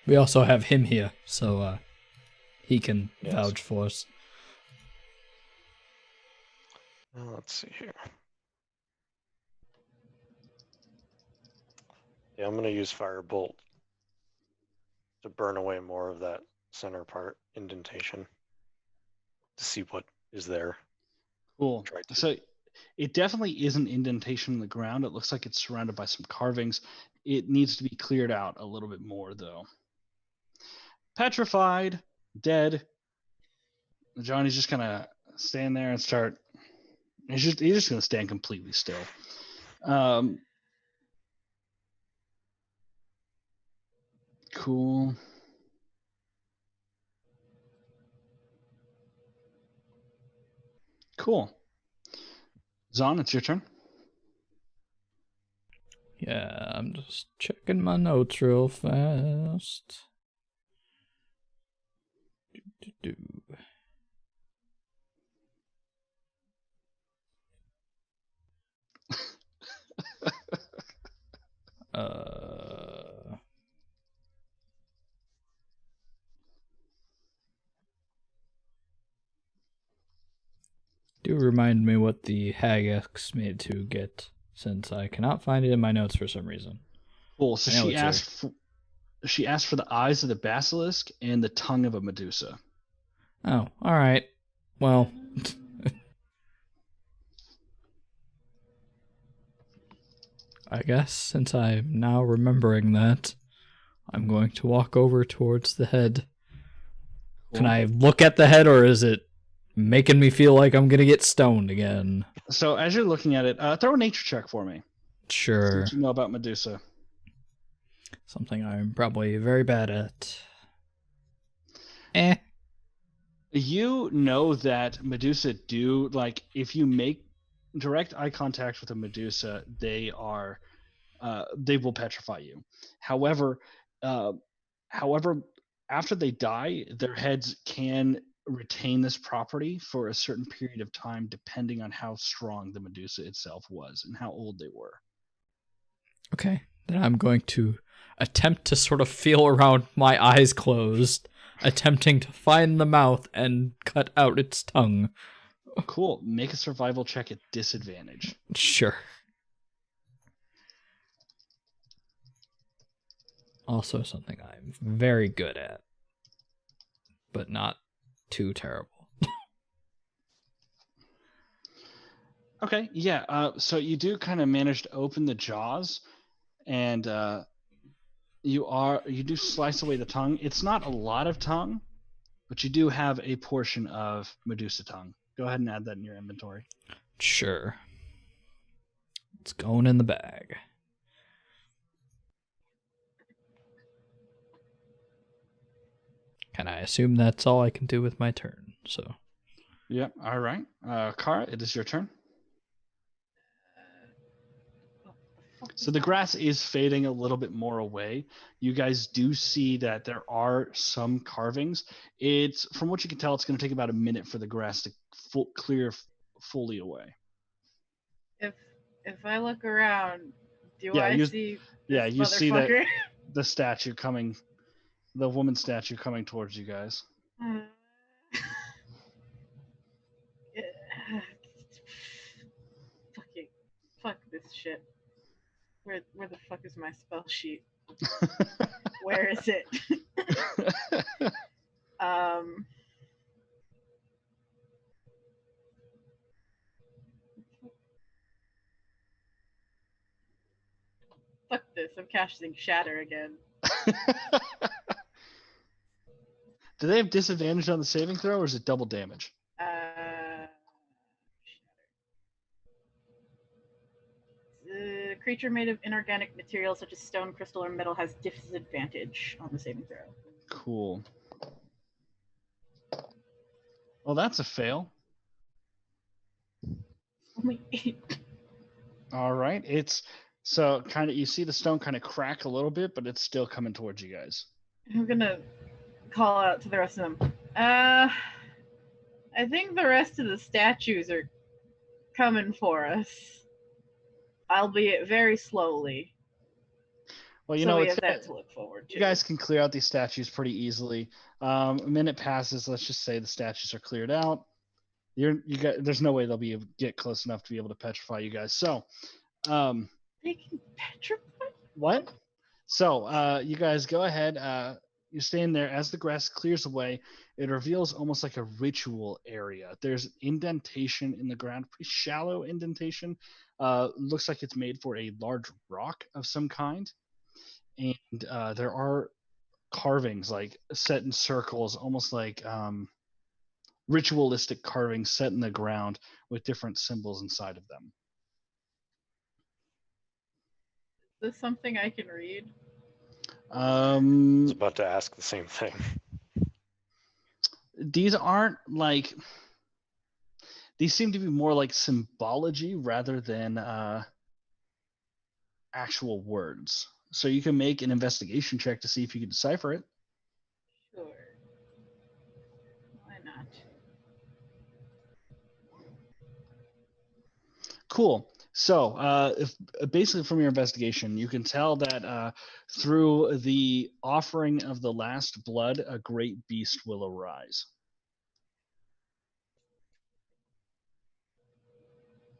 We also have him here, so he can Yes. vouch for us. Let's see here. Yeah, I'm gonna use Firebolt to burn away more of that center part indentation to see what is there. Cool. Try to. So it definitely is an indentation in the ground. It looks like it's surrounded by some carvings. It needs to be cleared out a little bit more, though. Petrified, dead. Johnny's just gonna stand there and start. He's just gonna stand completely still. Cool. Cool. Zon, it's your turn. Yeah, I'm just checking my notes real fast. Do. Do remind me what the hag asks me to get, since I cannot find it in my notes for some reason. Cool. So I know she asked for the eyes of the basilisk and the tongue of a Medusa. Oh, all right. Well, I guess since I'm now remembering that, I'm going to walk over towards the head. Can I look at the head, or is it making me feel like I'm gonna get stoned again? So as you're looking at it, throw a nature check for me. See Sure. what you know about Medusa. Something I'm probably very bad at. Eh. You know that Medusa do, like, if you make direct eye contact with a Medusa, they will petrify you. However, after they die, their heads can retain this property for a certain period of time, depending on how strong the Medusa itself was and how old they were. Okay. Then I'm going to attempt to sort of feel around my eyes closed, attempting to find the mouth and cut out its tongue. Cool. Make a survival check at disadvantage. Sure. Also something I'm very good at, but not too terrible. Okay, yeah. So you do kind of manage to open the jaws, and you do slice away the tongue. It's not a lot of tongue, but you do have a portion of Medusa tongue. Go ahead and add that in your inventory. Sure. It's going in the bag. Can I assume that's all I can do with my turn? So. Yep. All right. Kara, it is your turn. So the grass is fading a little bit more away. You guys do see that there are some carvings. It's from what you can tell, it's going to take about a minute for the grass to clear fully away. If I look around, do Yeah, I you- see this Yeah, you see that motherfucker? the statue coming, the woman statue coming towards you guys. Fuck this shit. Where the fuck is my spell sheet? Where is it? Fuck this. I'm casting Shatter again. Do they have disadvantage on the saving throw, or is it double damage? Creature made of inorganic materials such as stone, crystal, or metal has disadvantage on the saving throw. Cool. Well, that's a fail. Only 8. All right. It's so kind of, you see the stone kind of crack a little bit, but it's still coming towards you guys. I'm gonna call out to the rest of them. I think the rest of the statues are coming for us, albeit very slowly. Well, you so know, we it's, have that to look forward to. you guys can clear out these statues pretty easily. A minute passes. Let's just say the statues are cleared out. There's no way they'll be able to get close enough to be able to petrify you guys. So, They can petrify? what? So, you guys go ahead. You stand there as the grass clears away. It reveals almost like a ritual area. There's indentation in the ground, pretty shallow indentation. Looks like it's made for a large rock of some kind. And there are carvings like set in circles, almost like ritualistic carvings set in the ground with different symbols inside of them. Is this something I can read? I was about to ask the same thing. These aren't like, these seem to be more like symbology rather than actual words. So you can make an investigation check to see if you can decipher it. Sure. Why not? Cool. So, if basically from your investigation, you can tell that through the offering of the last blood, a great beast will arise.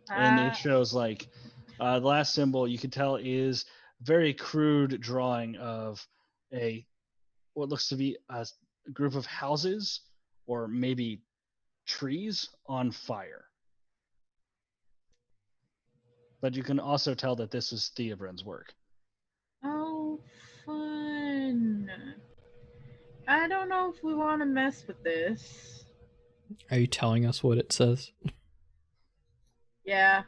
And it shows like the last symbol you can tell is very crude drawing of what looks to be a group of houses or maybe trees on fire. But you can also tell that this is Theobren's work. Oh, fun. I don't know if we want to mess with this. Are you telling us what it says? Yeah,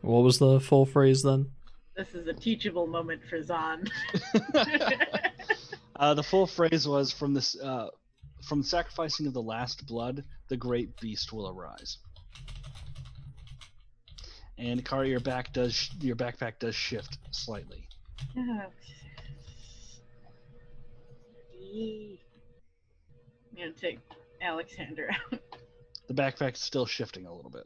What was the full phrase then? this is a teachable moment for Zahn. The full phrase was from the sacrificing of the last blood, the great beast will arise. And Kara, your backpack does shift slightly. I'm gonna take Alexander out. The backpack's still shifting a little bit.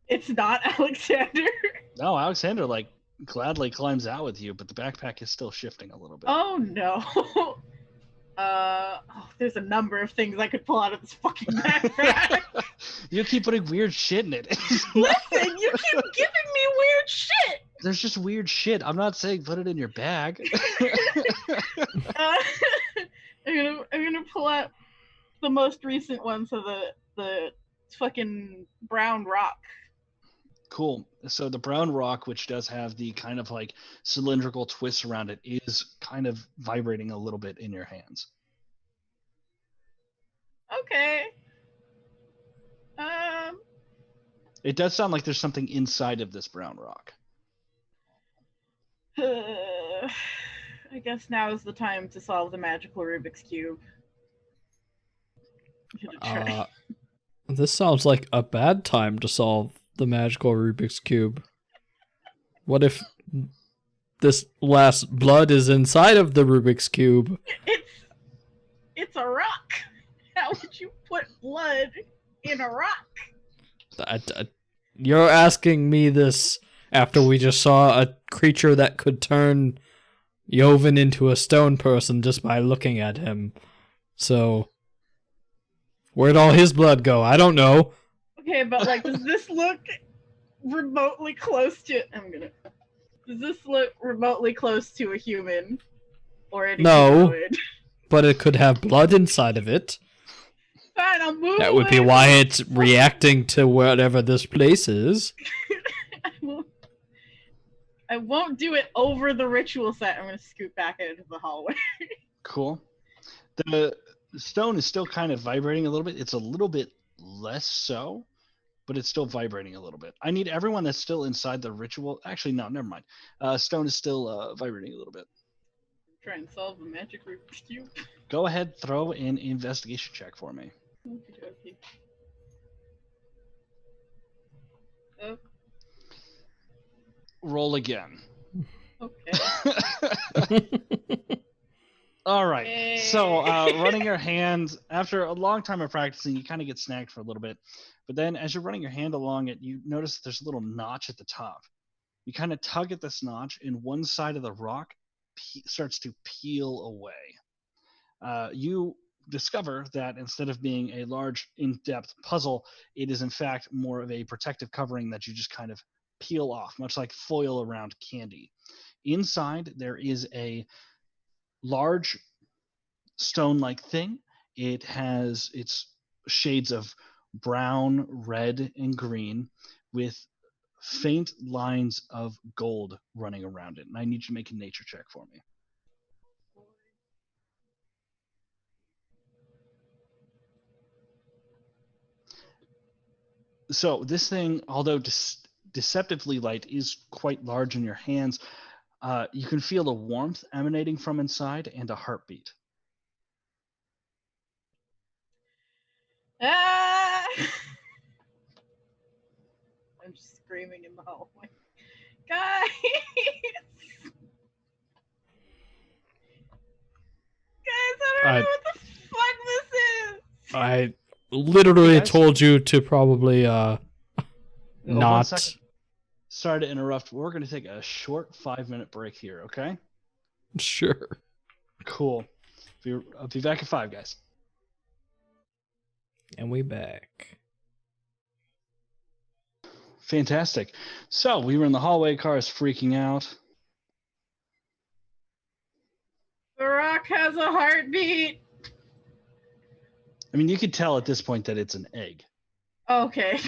It's not Alexander. No, Alexander gladly climbs out with you, but the backpack is still shifting a little bit. Oh no. There's a number of things I could pull out of this fucking backpack. You keep putting weird shit in it. Listen, you keep giving me weird shit. There's just weird shit. I'm not saying put it in your bag. I'm gonna pull out the most recent one, so the fucking brown rock. Cool. So the brown rock, which does have the kind of like cylindrical twists around it, is kind of vibrating a little bit in your hands. Okay. It does sound like there's something inside of this brown rock. I guess now is the time to solve the magical Rubik's Cube. I'm gonna try. This sounds like a bad time to solve the magical Rubik's Cube. What if this last blood is inside of the Rubik's Cube? It's a rock. How would you put blood in a rock? You're asking me this after we just saw a creature that could turn Joven into a stone person just by looking at him. So, where'd all his blood go? I don't know. Okay, but like, does this look remotely close to? Does this look remotely close to a human or any No. humanoid? But it could have blood inside of it. Fine, I'll move. That would be away why from- it's reacting to whatever this place is. I won't do it over the ritual site. I'm gonna scoot back into the hallway. Cool. The stone is still kind of vibrating a little bit. It's a little bit less so, but it's still vibrating a little bit. I need everyone that's still inside the ritual. Actually, no, never mind. Stone is still vibrating a little bit. Try and solve the magic Rubik's Cube. Go ahead, throw an investigation check for me. Okay. Oh, Roll again. okay. All right. Yay. So running your hand, after a long time of practicing, you kind of get snagged for a little bit. But then as you're running your hand along it, you notice that there's a little notch at the top. You kind of tug at this notch, and one side of the rock starts to peel away. You discover that instead of being a large, in-depth puzzle, it is in fact more of a protective covering that you just kind of peel off, much like foil around candy. Inside, there is a large stone-like thing. It has its shades of brown, red, and green with faint lines of gold running around it. And I need you to make a nature check for me. So this thing, although deceptively light, is quite large in your hands. You can feel a warmth emanating from inside and a heartbeat. Ah! I'm just screaming in the hallway. Guys! Guys, I don't know what the fuck this is! I literally Guys? told you to probably One not. second. Sorry to interrupt. We're going to take a short 5-minute break here, okay? Sure. Cool. I'll be back at 5, guys. And we back. Fantastic. So we were in the hallway, car is freaking out. The rock has a heartbeat! I mean, you could tell at this point that it's an egg. Okay.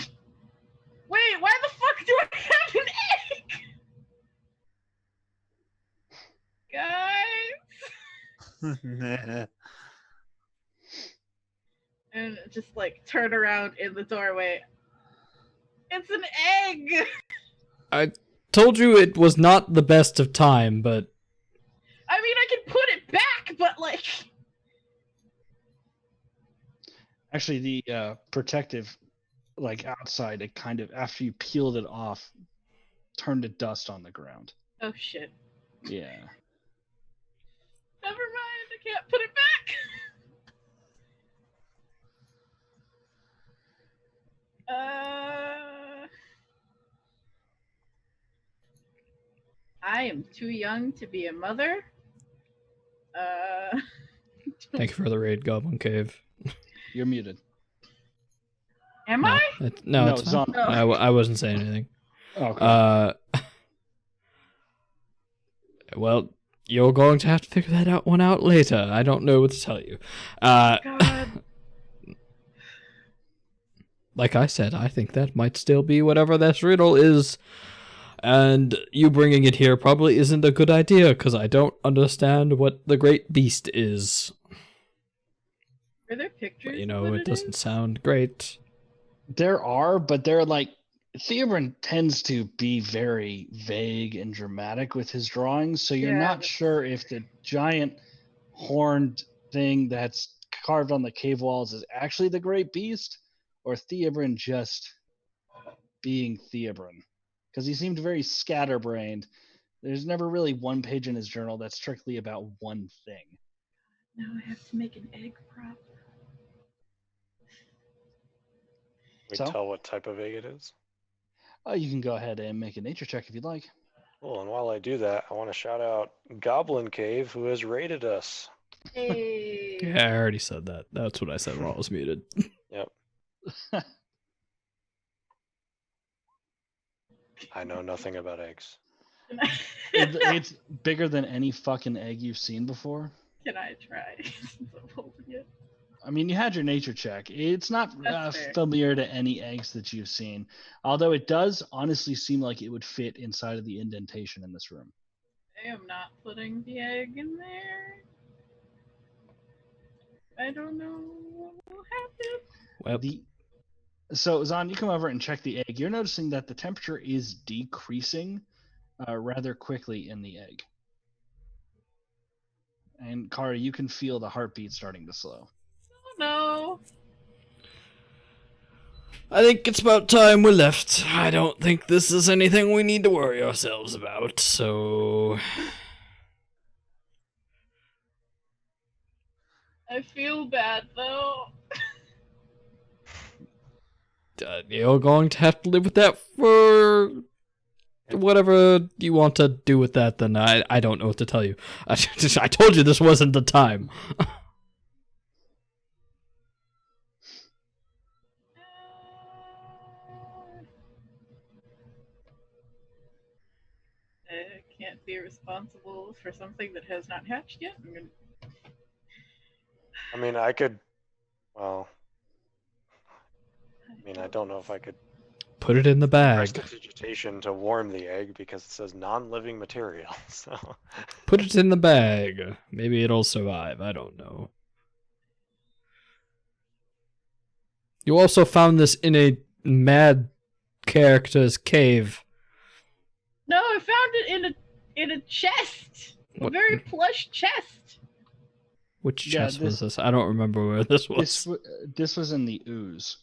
Wait, why the fuck do I have an egg? Guys! And just like turn around in the doorway. It's an egg! I told you it was not the best of time, but I mean, I can put it back, but like. Actually, the protective, like outside, it kind of, after you peeled it off, turned to dust on the ground. Oh shit. Yeah. Never mind, I can't put it back! I am too young to be a mother. thank you for the raid, Goblin Cave. You're muted. Am No, I? no, it's it's fine. on. I wasn't saying anything. Okay. Well, you're going to have to figure that one out later. I don't know what to tell you. God. Like I said, I think that might still be whatever this riddle is. And you bringing it here probably isn't a good idea, because I don't understand what the Great Beast is. Are there pictures? But, you of know, what it doesn't sound great. There are, but they're like, Theobald tends to be very vague and dramatic with his drawings, so you're Yeah, not that's- sure if the giant horned thing that's carved on the cave walls is actually the Great Beast, or Theobald just being Theobald. because he seemed very scatterbrained. There's never really one page in his journal that's strictly about one thing. Now I have to make an egg prop. We So? tell what type of egg it is. You can go ahead and make a nature check if you'd like. Well, and while I do that, I want to shout out Goblin Cave, who has raided us. Hey. Yeah, I already said that. That's what I said while I was muted. Yep. I know nothing about eggs. It's bigger than any fucking egg you've seen before. Can I try? Since I'm holding it. I mean, you had your nature check. It's not That's fair. familiar to any eggs that you've seen, although it does honestly seem like it would fit inside of the indentation in this room. I am not putting the egg in there. I don't know what will happen. Well, So, Zahn, you come over and check the egg. You're noticing that the temperature is decreasing rather quickly in the egg. And, Kara, you can feel the heartbeat starting to slow. Oh no. I think it's about time we left. I don't think this is anything we need to worry ourselves about, so... I feel bad though. You're going to have to live with that for whatever you want to do with that, then I don't know what to tell you. I told you this wasn't the time. I can't be responsible for something that has not hatched yet. I mean, I could. Well, I mean, I don't know if I could Put it in the bag. prestidigitation to warm the egg because it says non-living material. So Put it in the bag. Maybe it'll survive. I don't know. You also found this in a mad character's cave. No, I found it in a chest. A What- very plush chest. Which Yeah, chest was this- this? I don't remember where this was. This was in the ooze.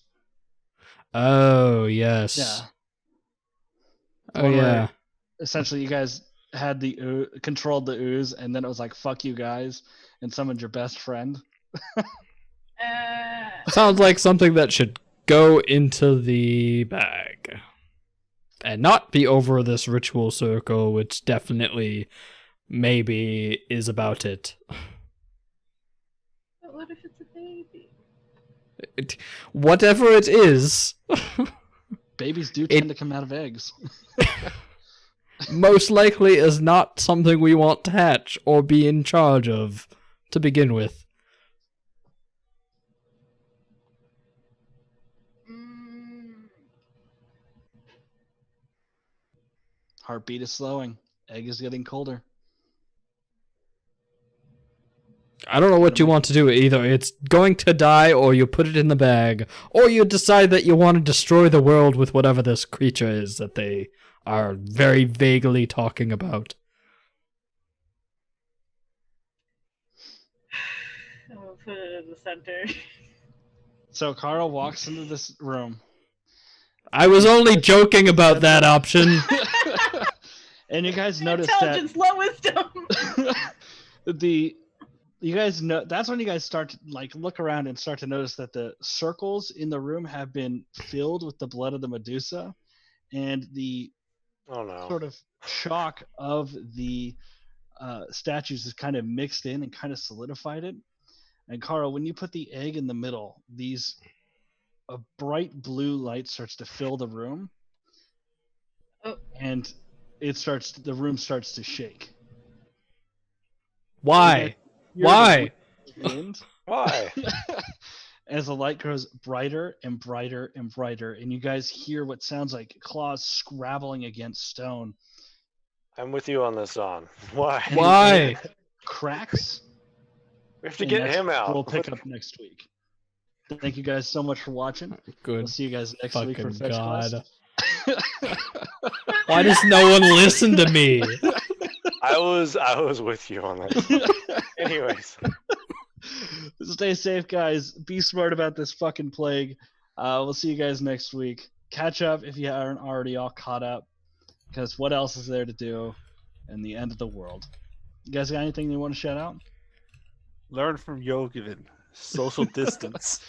Oh, yes. Yeah. Oh, One where yeah. Essentially, you guys had the controlled the ooze, and then it was like, fuck you guys, and summoned your best friend. Sounds like something that should go into the bag. And not be over this ritual circle, which definitely maybe is about it. But what if it's a baby? Whatever it is, Babies do tend to come out of eggs. most likely is not something we want to hatch or be in charge of to begin with. Heartbeat is slowing. Egg is getting colder. I don't know what you want to do. Either it's going to die, or you put it in the bag, or you decide that you want to destroy the world with whatever this creature is that they are very vaguely talking about. I'm gonna put it in the center. So Carl walks into this room. I was only joking about that option. And you guys notice that Intelligence, low wisdom. you guys know that's when you guys start to look around and start to notice that the circles in the room have been filled with the blood of the Medusa, and the oh no. sort of shock of the statues is kind of mixed in and kind of solidified it. And Carl, when you put the egg in the middle, a bright blue light starts to fill the room, and the room starts to shake. Why? You're Why? the wind Why? as the light grows brighter and brighter and brighter, and you guys hear what sounds like claws scrabbling against stone. I'm with you on this, on. Why? Why? Cracks. We have to and get that's him what out. We'll pick up next week. Thank you guys so much for watching. We'll Good see you guys next week for fucking God. FetchQuest. Why does no one listen to me? I was with you on that. Anyways. Stay safe, guys. Be smart about this fucking plague. We'll see you guys next week. Catch up if you aren't already all caught up. Because what else is there to do in the end of the world? You guys got anything you want to shout out? Learn from Yogivan. Social distance.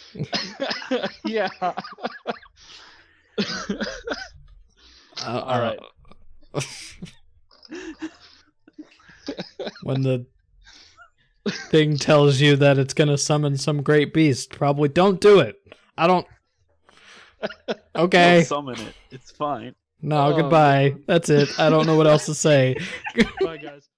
Yeah. All right. When the thing tells you that it's gonna summon some great beast, probably don't do it. I don't. Okay. Don't summon it. It's fine. No, Oh, goodbye. man. That's it. I don't know what else to say. Bye, guys.